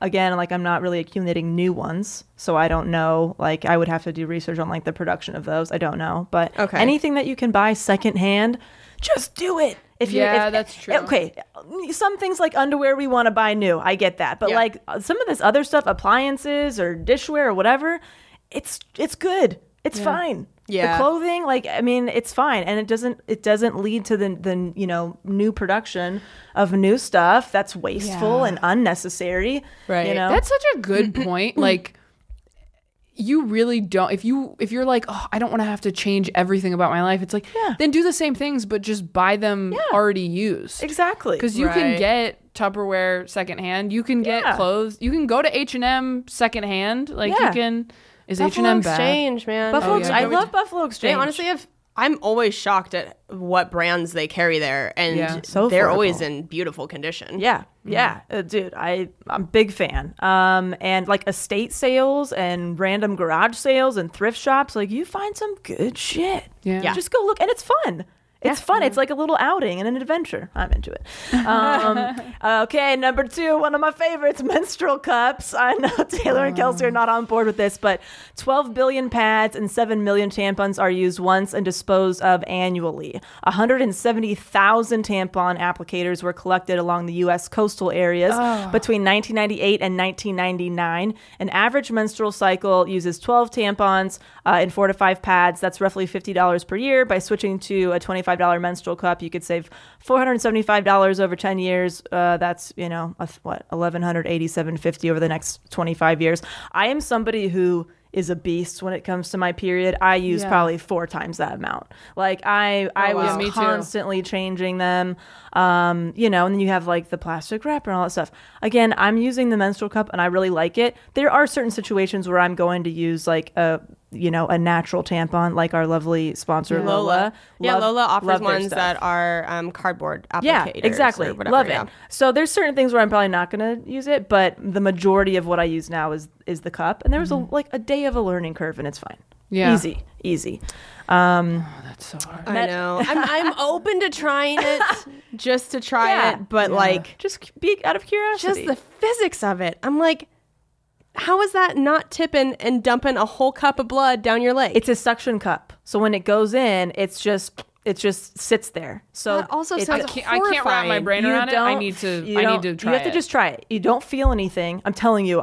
Again, like I'm not really accumulating new ones, so I don't know. Like I would have to do research on like the production of those. I don't know, but anything that you can buy secondhand, just do it. If that's true. Okay, some things like underwear we want to buy new. I get that, but like some of this other stuff, appliances or dishware or whatever, it's good. It's fine. Yeah. The clothing, like, I mean, it's fine. And it doesn't lead to the you know, new production of new stuff that's wasteful and unnecessary. Right. You know? That's such a good point. Like, you really don't, if you're like, oh, I don't want to have to change everything about my life. It's like, then do the same things, but just buy them already used. Exactly. Because you can get Tupperware secondhand. You can get clothes. You can go to H&M secondhand. Like you can... Is Buffalo H&M Exchange, bad? man. Buffalo I love Buffalo Exchange. They honestly I'm always shocked at what brands they carry there, and so they're affordable. Always in beautiful condition. Yeah, dude, I'm a big fan. And like estate sales and random garage sales and thrift shops, like you find some good shit. Yeah. Just go look, and it's fun. It's fun. It's like a little outing and an adventure. I'm into it. Okay, number 2, one of my favorites, menstrual cups. I know Taylor and Kelsey are not on board with this, but 12 billion pads and 7 million tampons are used once and disposed of annually. 170,000 tampon applicators were collected along the U.S. coastal areas between 1998 and 1999. An average menstrual cycle uses 12 tampons and 4 to 5 pads. That's roughly $50 per year. By switching to a $25 menstrual cup, you could save $475 over 10 years. That's, you know, $1,187.50 over the next 25 years. I am somebody who is a beast when it comes to my period. I use probably 4 times that amount. Like I was constantly changing them. You know, and then you have like the plastic wrapper and all that stuff. Again, I'm using the menstrual cup and I really like it. There are certain situations where I'm going to use like a natural tampon, like our lovely sponsor Lola. Lola offers ones that are cardboard applicators. Yeah, exactly. Love it. So there's certain things where I'm probably not going to use it, but the majority of what I use now is the cup. And there was a day of a learning curve, and it's fine. Yeah, easy. That's so hard. I know. I'm open to trying it, just to try it, but like, just be out of curiosity. Just the physics of it. I'm like, how is that not tipping and dumping a whole cup of blood down your leg? It's a suction cup, so when it goes in, it just sits there. So that also sounds I can't wrap my brain around it. I need to try it. You have to just try it. You don't feel anything. I'm telling you.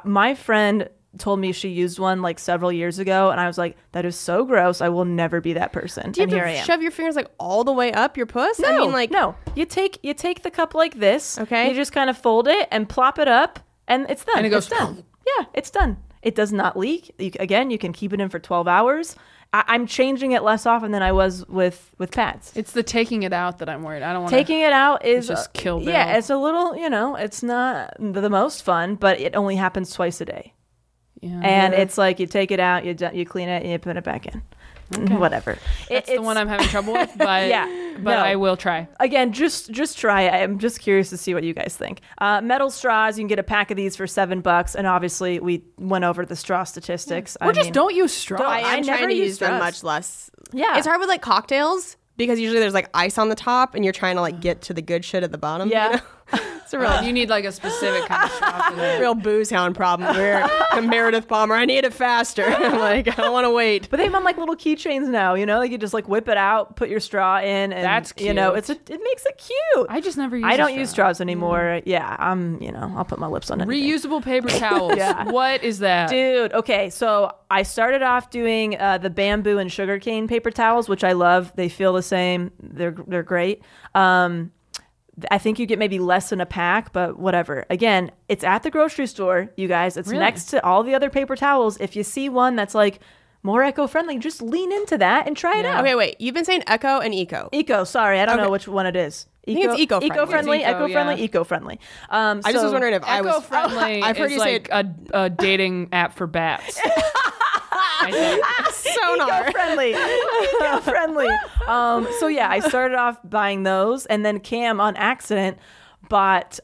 My friend told me she used one like several years ago, and I was like, that is so gross. I will never be that person. Do you have to shove your fingers like all the way up your puss? No, I mean, like, no. You take the cup like this. Okay. You just kind of fold it and plop it up, and it's done. And it goes. It's done. Yeah, it's done. It does not leak. You can keep it in for 12 hours. I'm changing it less often than I was with pads. It's the taking it out that I'm worried. I don't want taking it out is just Kill Bill. Yeah, it's a little, it's not the most fun, but it only happens twice a day. Yeah. And it's like you take it out, you clean it, and you put it back in. Okay. Whatever. That's the one I'm having trouble with, but I will try. Again, just try it. I'm just curious to see what you guys think. Metal straws, you can get a pack of these for $7, and obviously we went over the straw statistics. Or don't use straws. I never use them much less. Yeah. It's hard with like cocktails because usually there's like ice on the top and you're trying to like get to the good shit at the bottom. Yeah. You know? It's a real, you need like a specific kind of straw for that. Real booze hound problem. We're Meredith Palmer. I need it faster. I'm like, I don't want to wait. But they have them like little keychains now. Like you just like whip it out, put your straw in, and that's cute. It makes it cute. I just never use. I don't use straws anymore. Yeah, I'll put my lips on it. Reusable paper towels. What is that, dude? Okay, so I started off doing the bamboo and sugarcane paper towels, which I love. They feel the same. They're great. I think you get maybe less in a pack, but whatever. Again, it's at the grocery store, you guys. It's next to all the other paper towels. If you see one that's like more eco-friendly, just lean into that and try it out. Okay, wait. You've been saying eco and eco. Eco, sorry. I don't know which one it is. think it's eco-friendly. Eco-friendly. I just was wondering if I was eco-friendly. I've heard is you say like a dating app for bats. sonar. Eco-friendly. So yeah, I started off buying those, and then Cam on accident bought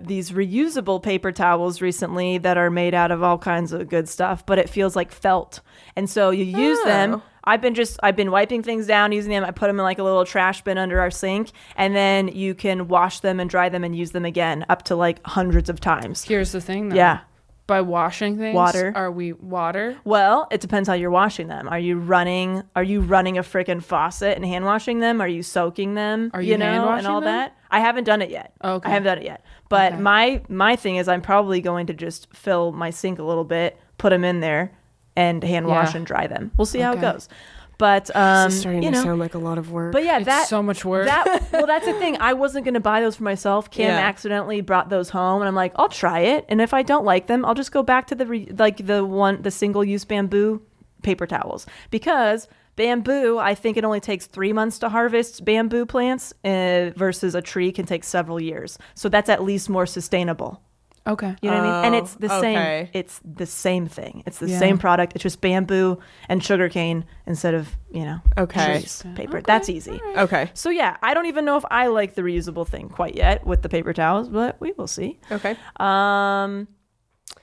these reusable paper towels recently that are made out of all kinds of good stuff, but it feels like felt. And so you use them. I've been wiping things down, using them. I put them in like a little trash bin under our sink, and then you can wash them and dry them and use them again up to like hundreds of times. Here's the thing, though. Yeah. By washing things, are we water? Well, it depends how you're washing them. Are you running a freaking faucet and hand washing them? Are you soaking them? Are you hand washing and all them? that? I haven't done it yet. Okay. I haven't done it yet. But my thing is I'm probably going to just fill my sink a little bit, put them in there, and hand wash and dry them. We'll see how it goes. But This is starting to sound like a lot of work. But yeah, It's so much work. Well, that's the thing. I wasn't going to buy those for myself. Kim accidentally brought those home, and I'm like, I'll try it. And if I don't like them, I'll just go back to the single-use bamboo paper towels, because bamboo, I think it only takes 3 months to harvest bamboo plants versus a tree can take several years. So that's at least more sustainable. Okay. You know what I mean? And it's the same. It's the same thing. It's the same product. It's just bamboo and sugarcane instead of trees, paper. That's easy. Okay. So yeah, I don't even know if I like the reusable thing quite yet with the paper towels, but we will see. Okay.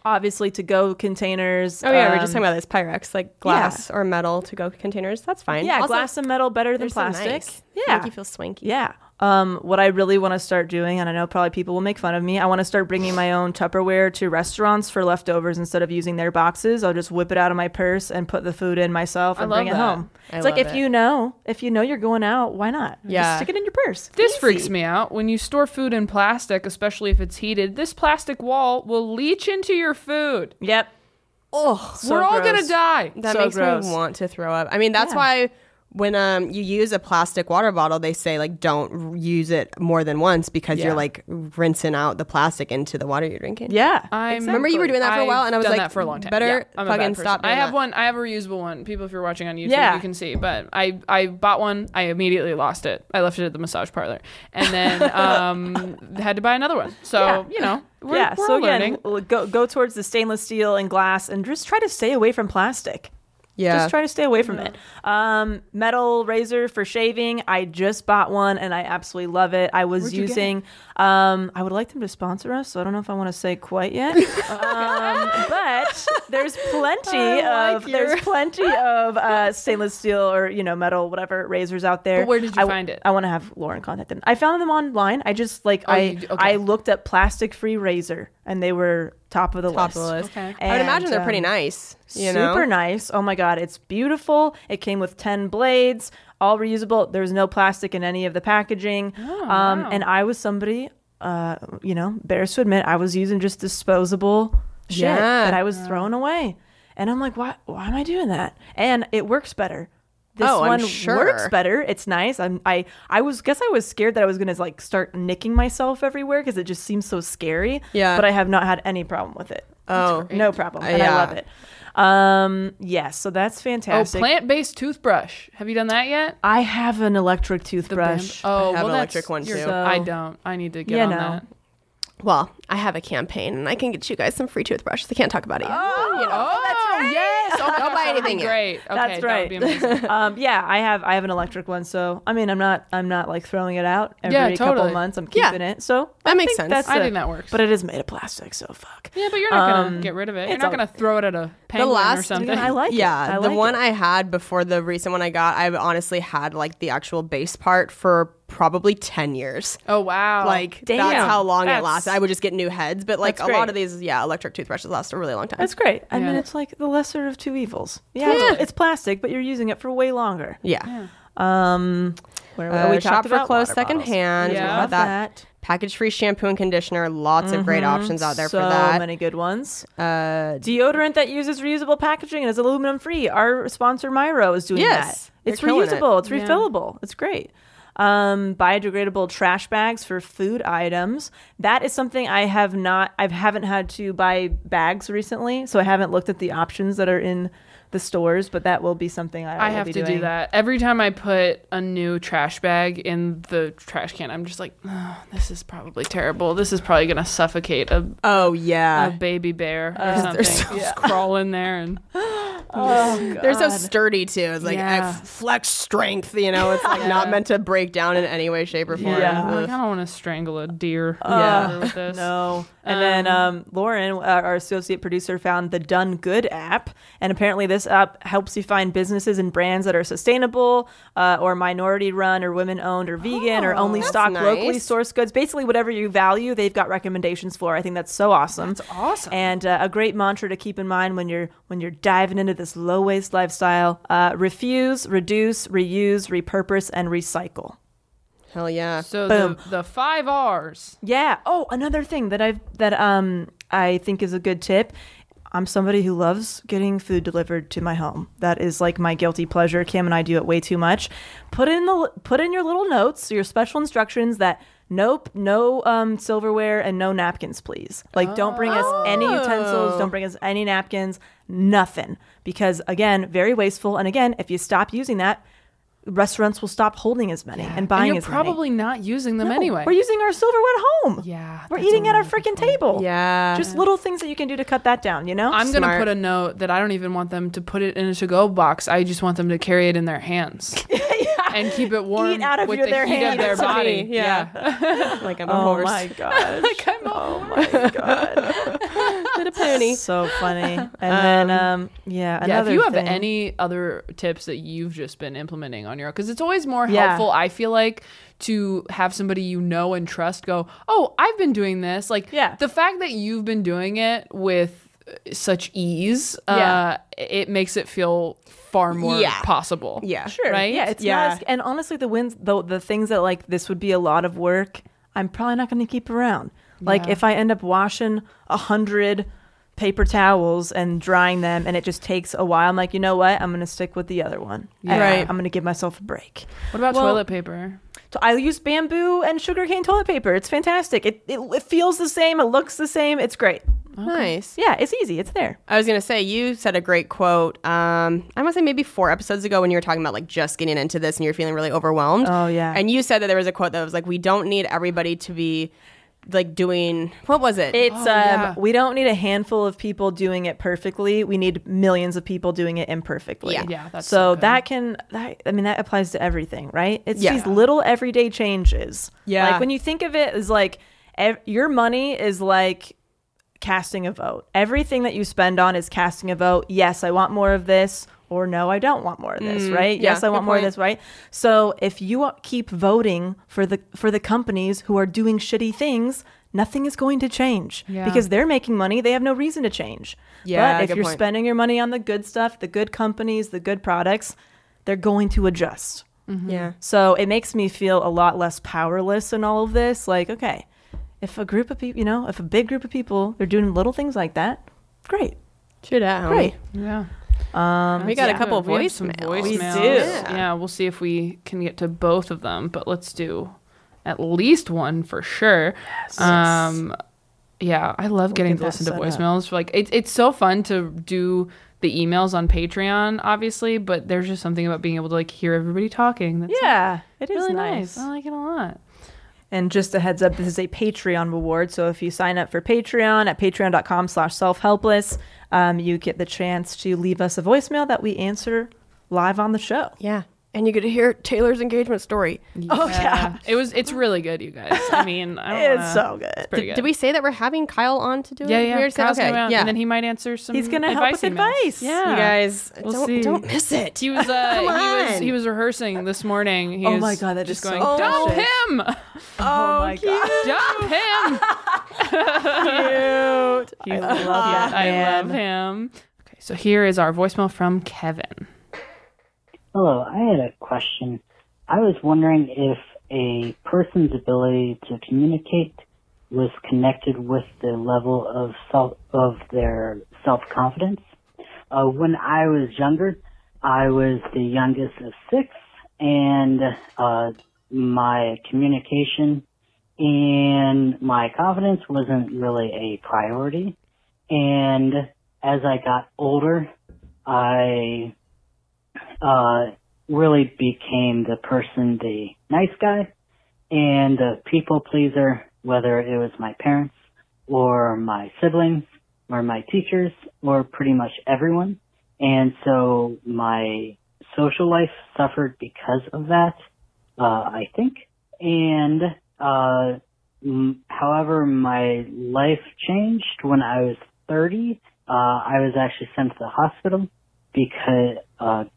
Obviously to-go containers. Oh yeah, we're just talking about this Pyrex, like glass or metal to-go containers. That's fine. Yeah, Also, glass and metal better than they're so plastic. nice. Yeah. Make you feel swanky. Yeah. What I really want to start doing, and I know probably people will make fun of me, I want to start bringing my own Tupperware to restaurants for leftovers instead of using their boxes. I'll just whip it out of my purse and put the food in myself and bring it home. It's like if you know you're going out, why not? Yeah. Just stick it in your purse. This Easy. freaks me out. When you store food in plastic, especially if it's heated, this plastic wall will leach into your food. Yep. Oh, We're all going to die. that so makes gross. me want to throw up. I mean, that's why when you use a plastic water bottle, they say like don't use it more than once because you're like rinsing out the plastic into the water you're drinking. Yeah. Remember you were doing that for a while, and I was done like, that for a long time. better I'm a fucking bad person. stop doing I have that. one. I have a reusable one. People, if you're watching on YouTube, you can see. But I bought one. I immediately lost it. I left it at the massage parlor, and then had to buy another one. So we're so learning. again, go towards the stainless steel and glass, and just try to stay away from plastic. Yeah. Just try to stay away from it. Metal razor for shaving. I just bought one and I absolutely love it. I was using, I would like them to sponsor us. So I don't know if I want to say quite yet. But there's plenty of stainless steel or, metal, whatever razors out there. But where did you find it? I want to have Lauren contact them. I found them online. I just I looked up plastic free razor and they were top of the list. Okay. I would imagine they're pretty nice. Super nice. Oh my God. It's beautiful. It came with 10 blades, all reusable. There's no plastic in any of the packaging. Wow. And I was somebody, bears to admit, I was using just disposable shit that I was throwing away. And I'm like, why am I doing that? And it works better. This one works better. It's nice. I was scared that I was gonna start nicking myself everywhere because it just seems so scary. Yeah. But I have not had any problem with it. Oh, no problem. And I love it. Yes, so that's fantastic. Plant-based toothbrush. Have you done that yet? I have an electric toothbrush. I have an electric one too. I don't. I need to get on that. Well, I have a campaign, and I can get you guys some free toothbrushes. I can't talk about it yet. Yes. Oh, don't buy anything yet. Great. Okay, That's right. That would be amazing. I have an electric one, so I mean, I'm not like throwing it out every couple months. I'm keeping it, so that makes sense. I think that works. But it is made of plastic, so fuck. Yeah, but you're not gonna get rid of it. You're not gonna throw it at a penguin or something. I like it. Yeah, the one I had before the recent one I got, I honestly had like the actual base part for probably 10 years. Oh wow! Like Damn. that's how long it lasted. I would just get new heads, but like That's a lot great. of these, electric toothbrushes last a really long time. That's great. I mean, Yeah. it's like the lesser of two evils. Yeah, it's plastic, but you're using it for way longer. Yeah. Where we Shop talked for about clothes water secondhand. bottles. We Yeah. have Love that. Package-free shampoo and conditioner. Lots of great options out there so for that. many good ones. Deodorant that uses reusable packaging and is aluminum free. Our sponsor Myro is doing Yes, that. It's they're killing reusable. it. It's refillable. It's great. Biodegradable trash bags for food items. That is something I haven't had to buy bags recently, so I haven't looked at the options that are in the stores, but that will be something I will have be to doing. do that. Every time I put a new trash bag in the trash can, I'm just like, oh, this is probably terrible. This is probably going to suffocate a baby bear or something. Just crawl in there and... They're so sturdy too. It's like flex strength, you know. It's like not meant to break down in any way, shape, or form. Yeah, I'm like, I don't want to strangle a deer. With this. No. And then Lauren, our associate producer, found the Done Good app, and apparently this app helps you find businesses and brands that are sustainable, or minority run, or women owned, or vegan, or only stock locally sourced goods. Basically, whatever you value, they've got recommendations for. I think that's so awesome. That's awesome. And a great mantra to keep in mind when you're diving into this low waste lifestyle: refuse, reduce, reuse, repurpose, and recycle. Hell yeah. So Boom. the 5 R's. Yeah. Oh, another thing that I think is a good tip. I'm somebody who loves getting food delivered to my home. That is like my guilty pleasure. Kim and I do it way too much. Put in your little notes, your special instructions that no silverware and no napkins, please. Like, don't bring us any utensils, don't bring us any napkins, nothing. Because again, very wasteful. And again, if you stop using that, restaurants will stop holding as many and buying as you're many. probably not using them anyway. We're using our silverware at home. Yeah. We're eating at our freaking table. Yeah. Just little things that you can do to cut that down, you know? I'm going to put a note that I don't even want them to put it in a to-go box. I just want them to carry it in their hands. And keep it warm Eat out of with their the heat of their hands. body. Yeah. Like I'm a horse. my gosh. Like I'm a Oh my god. Little pony. So funny. And then if another you have thing. any other tips that you've just been implementing on your own, because it's always more helpful, I feel like, to have somebody you know and trust go, oh, I've been doing this. Like the fact that you've been doing it with such ease, it makes it feel far more possible. Yeah. Sure. Right? Yeah. It's not as, and honestly, the things that like this would be a lot of work, I'm probably not going to keep around. Like if I end up washing 100 paper towels and drying them and it just takes a while, I'm like, you know what? I'm going to stick with the other one. Right. I'm going to give myself a break. What about toilet paper? So I use bamboo and sugarcane toilet paper. It's fantastic. It feels the same. It looks the same. It's great. Nice. Yeah, it's easy. It's there. I was going to say, you said a great quote. I want to say maybe 4 episodes ago when you were talking about like just getting into this and you're feeling really overwhelmed. Oh, yeah. And you said that there was a quote that was like, we don't need everybody to be like doing, what was it? It's we don't need a handful of people doing it perfectly. We need millions of people doing it imperfectly. Yeah, that's so good. that applies to everything, right? It's these little everyday changes. Yeah. Like when you think of it as like your money is like casting a vote. Everything that you spend on is casting a vote. Yes, I want more of this, or no, I don't want more of this, right? yeah, Yes, I want good more of point. this, right? So if you keep voting for the companies who are doing shitty things, nothing is going to change because they're making money. They have no reason to change. Yeah, but if good you're point. spending your money on the good stuff, the good companies, the good products, they're going to adjust. Yeah. So it makes me feel a lot less powerless in all of this. Like, okay, if a group of people, if a big group of people, they're doing little things like that, great. Shoot out, Great. Yeah. We got a couple of We have some voicemails. We voicemails. do. Yeah, we'll see if we can get to both of them, but let's do at least one for sure. Yeah, I love getting to that listen to set up. voicemails. Like it's so fun to do the emails on Patreon, obviously, but there's just something about being able to like hear everybody talking. That's Yeah, it is really nice. nice. I like it a lot. And just a heads up, this is a Patreon reward. So if you sign up for Patreon at patreon.com/selfhelpless, you get the chance to leave us a voicemail that we answer live on the show. Yeah. And you get to hear Taylor's engagement story. Oh, yeah. It's really good, you guys. I mean, I don't It's so good. pretty good. Did we say that we're having Kyle on to do it? Yeah, We yeah. already said- Kyle's okay. coming out, Yeah. and then he might answer some. He's gonna help with emails. advice. Yeah, You guys, We'll see. don't miss it. He was on. he was rehersing this morning. He Oh was my God, that just is going, so dump precious. him, Oh my God. dump him. Cute. He's I love that I man. love him. Okay, so here is our voicemail from Kevin. Hello, I had a question. I was wondering if a person's ability to communicate was connected with the level of their self-confidence. When I was younger, I was the youngest of 6, and my communication and my confidence wasn't really a priority. And as I got older, I really became the nice guy and the people pleaser, whether it was my parents or my siblings or my teachers or pretty much everyone. And so my social life suffered because of that, I think. And however, my life changed when I was 30. I was actually sent to the hospital because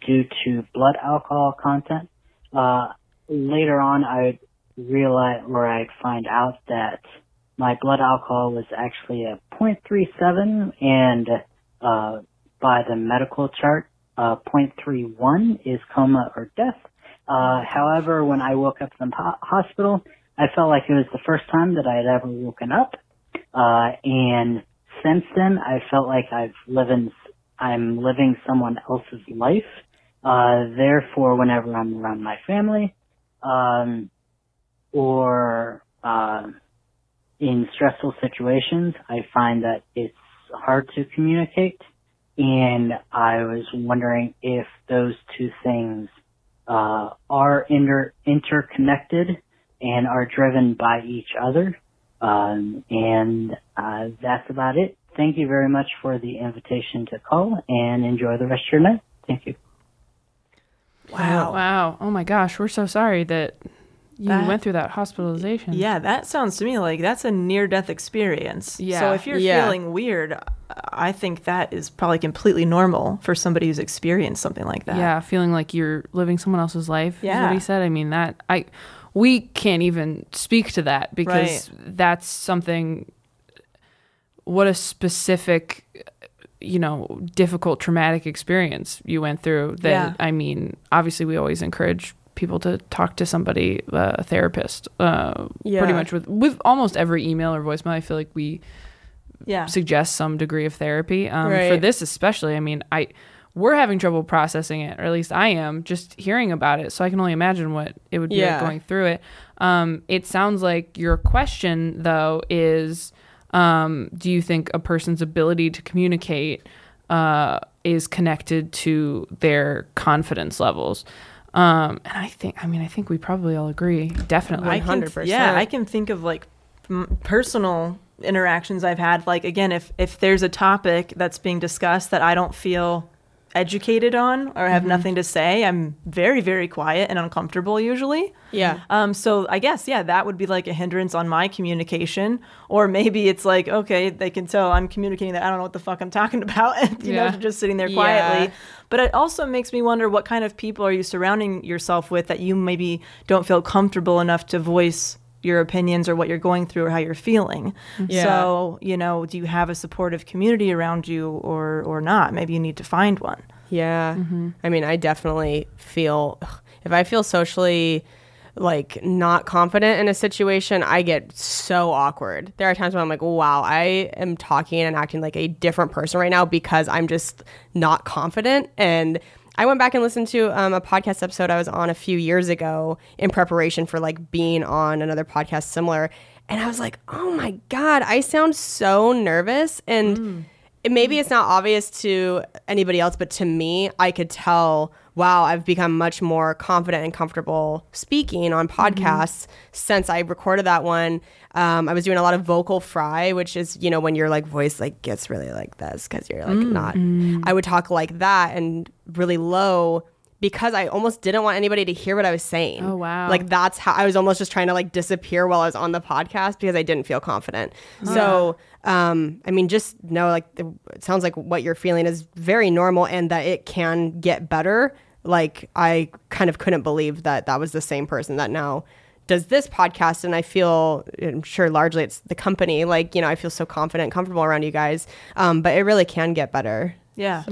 due to blood alcohol content. Later on, I'd find out that my blood alcohol was actually a 0.37, and by the medical chart, 0.31 is coma or death. However, when I woke up from the hospital, I felt like it was the first time that I had ever woken up. And since then, I felt like I'm living someone else's life. Therefore, whenever I'm around my family, or in stressful situations, I find that it's hard to communicate. And I was wondering if those two things are interconnected and are driven by each other. And that's about it. Thank you very much for the invitation to call, and enjoy the rest of your night. Thank you. Wow. Oh my gosh. We're so sorry that you went through that hospitalization. Yeah, that sounds to me like that's a near-death experience. Yeah. So if you're feeling weird, I think that is probably completely normal for somebody who's experienced something like that. Yeah, feeling like you're living someone else's life is what he said. I mean, we can't even speak to that because that's something, what a specific, difficult, traumatic experience you went through that, I mean, obviously we always encourage people to talk to somebody, a therapist, pretty much with almost every email or voicemail. I feel like we suggest some degree of therapy. For this especially, I mean, we're having trouble processing it, or at least I am, just hearing about it. So I can only imagine what it would be like going through it. It sounds like your question, though, is do you think a person's ability to communicate is connected to their confidence levels? And I think we probably all agree. Definitely. 100%. I can think of like personal interactions I've had. Like, again, if there's a topic that's being discussed that I don't feel educated on or have nothing to say, I'm very, very quiet and uncomfortable usually. Yeah. So I guess, that would be like a hindrance on my communication. Or maybe it's like, okay, they can tell I'm communicating that I don't know what the fuck I'm talking about, and just sitting there quietly. But it also makes me wonder, what kind of people are you surrounding yourself with that you maybe don't feel comfortable enough to voice your opinions or what you're going through or how you're feeling. So, do you have a supportive community around you or not? Maybe you need to find one. Yeah. I mean, I definitely feel, if I feel socially like not confident in a situation, I get so awkward. There are times when I'm like, wow, I am talking and acting like a different person right now because I'm just not confident. And I went back and listened to a podcast episode I was on a few years ago in preparation for like being on another podcast similar. And I was like, oh my God, I sound so nervous. And maybe it's not obvious to anybody else, but to me, I could tell, wow, I've become much more confident and comfortable speaking on podcasts since I recorded that one. I was doing a lot of vocal fry, which is, when your like voice like gets really like this because you're like not. I would talk like that and really low because I almost didn't want anybody to hear what I was saying. Oh, wow. Like that's how I was almost just trying to like disappear while I was on the podcast because I didn't feel confident. So, I mean, just know like it sounds like what you're feeling is very normal and that it can get better. Like I kind of couldn't believe that was the same person that now does this podcast. And I'm sure largely it's the company. Like, I feel so confident and comfortable around you guys. But it really can get better. Yeah.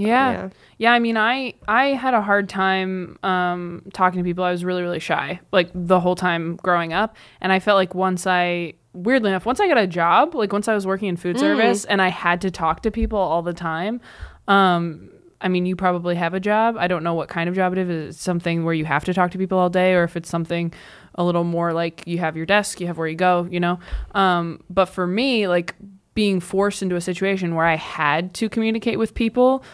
I mean, I had a hard time talking to people. I was really, really shy, like the whole time growing up. And I felt like weirdly enough, once I got a job, like once I was working in food service and I had to talk to people all the time. I mean, you probably have a job. I don't know what kind of job it is. If it's something where you have to talk to people all day, or if it's something a little more like you have your desk, you have where you go, But for me, like being forced into a situation where I had to communicate with people,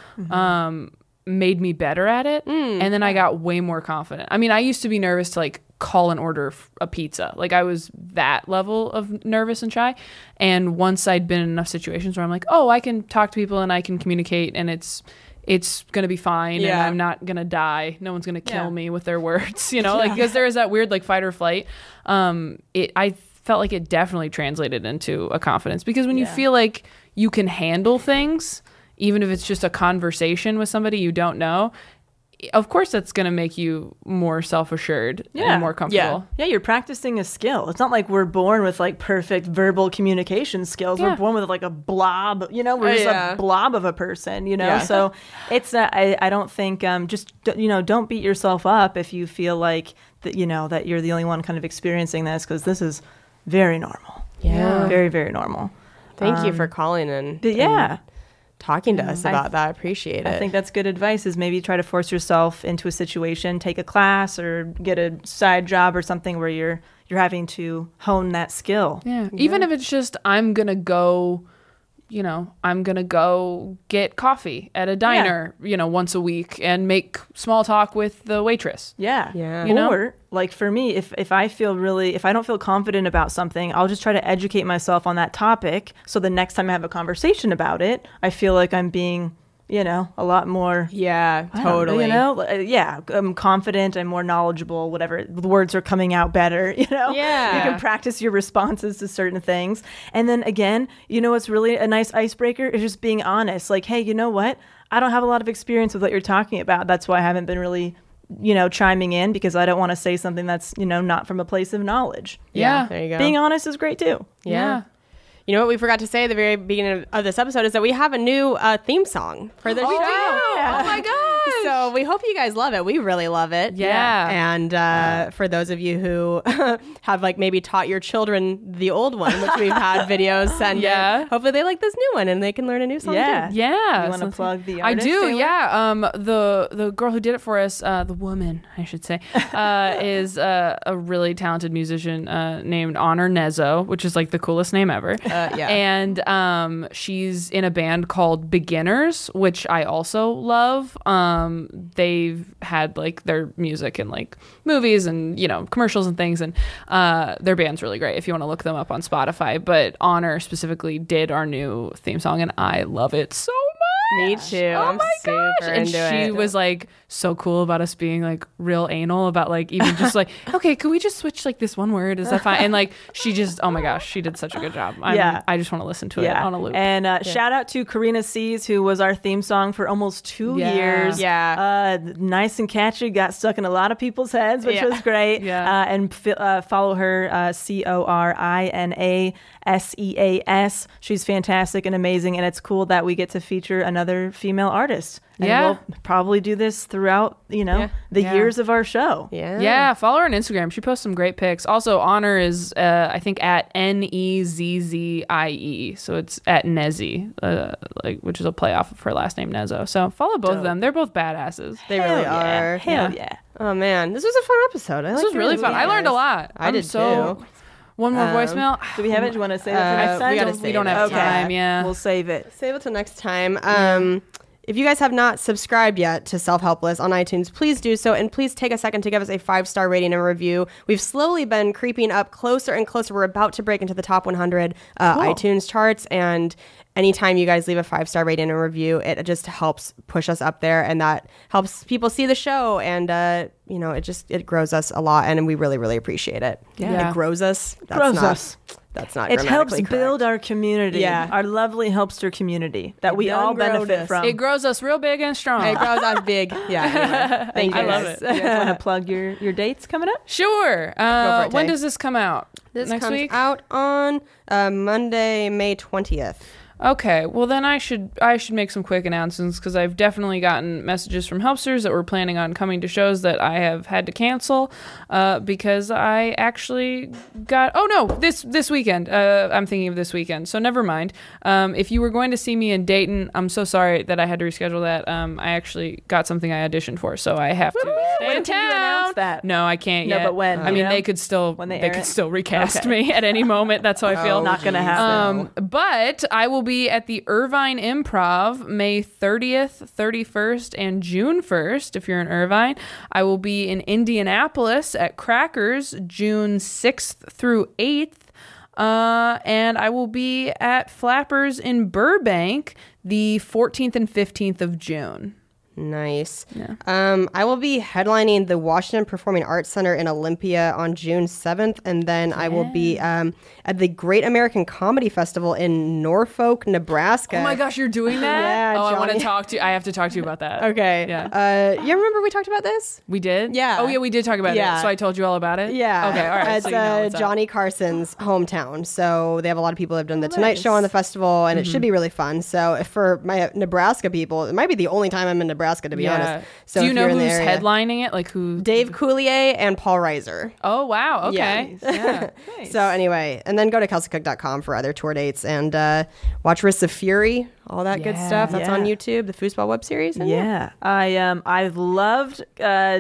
made me better at it. And then I got way more confident. I mean, I used to be nervous to like call and order a pizza. Like I was that level of nervous and shy. And once I'd been in enough situations where I'm like, oh, I can talk to people and I can communicate and it's going to be fine and I'm not going to die. No one's going to kill me with their words, you know, like because there is that weird like fight or flight. I felt like it definitely translated into a confidence because when you feel like you can handle things, even if it's just a conversation with somebody you don't know, of course that's going to make you more self-assured and more comfortable. Yeah, you're practicing a skill. It's not like we're born with like perfect verbal communication skills. We're born with like a blob, you know, we're just a blob of a person, you know? So it's, I don't think, just, you know, don't beat yourself up if you feel like that, you know, that you're the only one kind of experiencing this because this is very normal. Yeah. Very, very normal. Thank you for calling in. And talking to us about that. I appreciate it. I think that's good advice is maybe try to force yourself into a situation, take a class or get a side job or something where you're having to hone that skill. Yeah. Even if it's just I'm going to go get coffee at a diner, you know, once a week and make small talk with the waitress. Yeah. You know? Or like for me, if I don't feel confident about something, I'll just try to educate myself on that topic. So the next time I have a conversation about it, I feel like I'm being, you know, a lot more. Yeah, totally. You know, I'm confident. I'm more knowledgeable. Whatever, the words are coming out better. You know, you can practice your responses to certain things. And then again, you know, what's really a nice icebreaker is just being honest. Like, hey, you know what? I don't have a lot of experience with what you're talking about. That's why I haven't been really, you know, chiming in because I don't want to say something that's, you know, not from a place of knowledge. Yeah, there you go. Being honest is great too. Yeah. You know what we forgot to say at the very beginning of this episode is that we have a new theme song for the show. Oh my gosh. So we hope you guys love it. We really love it. Yeah. And for those of you who have like maybe taught your children the old one, which we've had videos send in, hopefully they like this new one and they can learn a new song too. Yeah. You want to plug the artist? I do, Taylor? yeah. The girl who did it for us, the woman, I should say, is a really talented musician named Honor Nezzo, which is like the coolest name ever. And she's in a band called Beginners, which I also love. They've had like their music in like movies and, you know, commercials and things, and their band's really great if you want to look them up on Spotify. But Honor specifically did our new theme song and I love it so much. Me too. Oh I'm my super gosh. And into she it. was like so cool about us being like real anal about like even just like, okay, could we just switch like this one word? Is that fine? And like she just, oh my gosh, she did such a good job. I just want to listen to it on a loop. And shout out to Karina Sees, who was our theme song for almost 2 years. Yeah. Nice and catchy, got stuck in a lot of people's heads, which was great. And follow her, CorinaSeas. She's fantastic and amazing, and it's cool that we get to feature another female artist. And we'll probably do this throughout, you know, the years of our show. Yeah, follow her on Instagram. She posts some great pics. Also, Honor is, I think, at Nezzie. So it's at Nezzie, like, which is a play off of her last name, Nezzo. So follow both of them. They're both badasses. They really are. Hell yeah. Oh, man. This was a fun episode. This was really fun. I learned a lot. I did too. One more voicemail. Do we have it? Do you want to save it for next time? We don't have time. Yeah. We'll save it. Save it till next time. If you guys have not subscribed yet to Self-Helpless on iTunes, please do so. And please take a second to give us a 5-star rating and review. We've slowly been creeping up closer and closer. We're about to break into the top 100 iTunes charts. And anytime you guys leave a 5-star rating and review, it just helps push us up there. And that helps people see the show. And, you know, it grows us a lot. And we really, really appreciate it. Yeah. It grows us. That's not It helps correct. build our community. Yeah. Our lovely Helpster community that we all benefit from. It grows us real big and strong. It grows us big. Yeah. Anyway. Thank you. I love it. You guys want to plug your dates coming up? Sure. for it, when Tay. does this come out? This next comes week? out on Monday, May 20th. Okay, well then I should make some quick announcements because I've definitely gotten messages from Helpsters that were planning on coming to shows that I have had to cancel because I actually got this weekend. I'm thinking of this weekend, so never mind. If you were going to see me in Dayton, I'm so sorry that I had to reschedule that. I actually got something I auditioned for, so I have to stay in When can you town. announce that? No, I can't No, yet. but when? I mean, You know? they could still When they they air could it? still recast me at any moment. That's how I feel. Not going to happen. But I will be at the Irvine Improv May 30th, 31st, and June 1st, if you're in Irvine. I will be in Indianapolis at Crackers June 6th through 8th. And I will be at Flappers in Burbank the 14th and 15th of June. Nice. Yeah. I will be headlining the Washington Performing Arts Center in Olympia on June 7th, and then I will be at the Great American Comedy Festival in Norfolk, Nebraska. Oh my gosh, you're doing that? Yeah, I want to Johnny. talk to you. I have to talk to you about that. Okay. Yeah. You remember we talked about this? We did? Yeah. Oh, yeah, we did talk about Yeah. it. So I told you all about it? Yeah. Okay, all right. It's so you know what's up. Johnny Carson's hometown. So they have a lot of people that have done the Tonight Show on the festival, and it should be really fun. So if for my Nebraska people, it might be the only time I'm in Nebraska, to be honest. So do you if know you're in who's the area- headlining it? Like who? Dave Coulier and Paul Reiser. Oh, wow. Okay. Yeah. Yeah. So anyway, and then go to kelseycook.com for other tour dates and watch Risks of Fury, all that good stuff. That's on YouTube, the Foosball web series. And Yeah, I've loved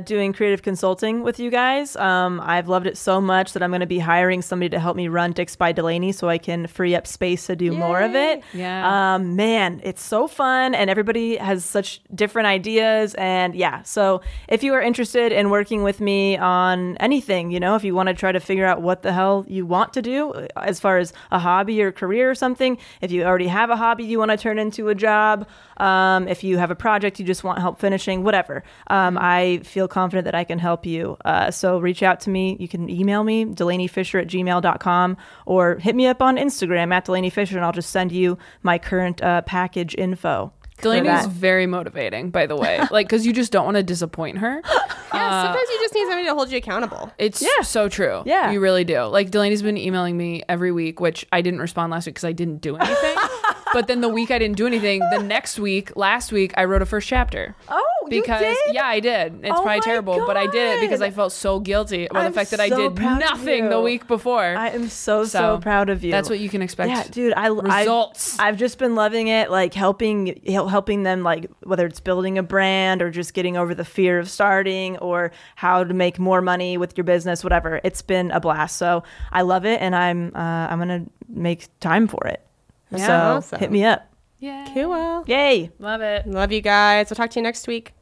doing creative consulting with you guys. I've loved it so much that I'm going to be hiring somebody to help me run Dicks by Delaney so I can free up space to do more of it. Yeah. Man, it's so fun, and everybody has such different ideas. And yeah, so if you are interested in working with me on anything, you know, if you want to try to figure out what the hell you want to do as far as a hobby or career or something, if you already have a hobby you want to turn into a job, if you have a project you just want help finishing, whatever, I feel confident that I can help you. So reach out to me. You can email me, DelaneyFisher@gmail.com, or hit me up on Instagram @DelaneyFisher, and I'll just send you my current package info. Delaney is that. very motivating, by the way. Like, because you just don't want to disappoint her. yeah, sometimes you just need somebody to hold you accountable. It's so true. Yeah. You really do. Like, Delaney's been emailing me every week, which I didn't respond last week because I didn't do anything. But then the week I didn't do anything, the next week, last week, I wrote a first chapter. Oh, because, you did? Yeah, I did. It's Oh probably my terrible, but I did it because God. I felt so guilty about I'm the fact that I so did proud of nothing the you. week before. I am so proud of you. That's what you can expect. Yeah, dude, Results. I've just been loving it, like helping them, like whether it's building a brand or just getting over the fear of starting or how to make more money with your business, whatever. It's been a blast. So I love it, and I'm gonna make time for it. Yeah, so awesome. hit me up. Yeah. Cool. Yay! Love it. Love you guys. We'll talk to you next week.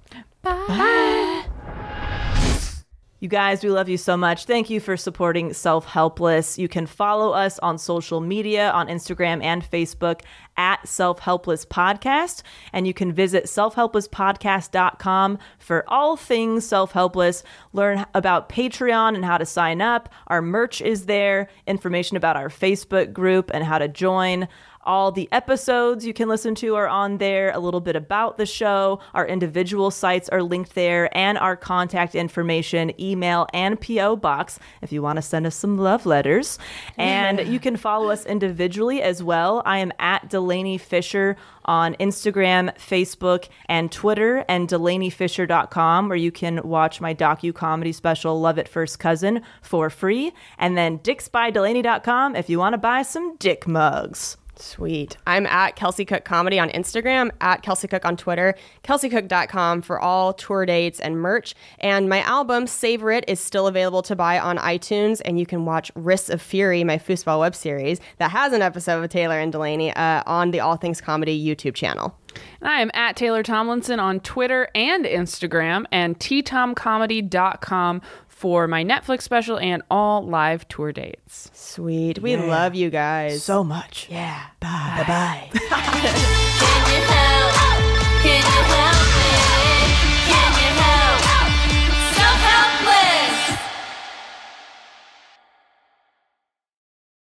You guys, we love you so much. Thank you for supporting Self-Helpless. You can follow us on social media, on Instagram and Facebook at Self-Helpless Podcast. And you can visit selfhelplesspodcast.com for all things Self-Helpless. Learn about Patreon and how to sign up. Our merch is there. Information about our Facebook group and how to join. All the episodes you can listen to are on there, a little bit about the show. Our individual sites are linked there, and our contact information, email, and P.O. box if you want to send us some love letters. And you can follow us individually as well. I am at Delaney Fisher on Instagram, Facebook, and Twitter, and DelaneyFisher.com, where you can watch my docu-comedy special, Love It First Cousin, for free. And then DicksByDelaney.com if you want to buy some dick mugs. Sweet. I'm at Kelsey Cook Comedy on Instagram, at Kelsey Cook on Twitter, kelseycook.com for all tour dates and merch. And my album, Savor It, is still available to buy on iTunes. And you can watch Risks of Fury, my foosball web series that has an episode with Taylor and Delaney on the All Things Comedy YouTube channel. And I am at Taylor Tomlinson on Twitter and Instagram, and ttomcomedy.com for my Netflix special and all live tour dates. Sweet. We love you guys. So much. Yeah. Bye. Bye-bye.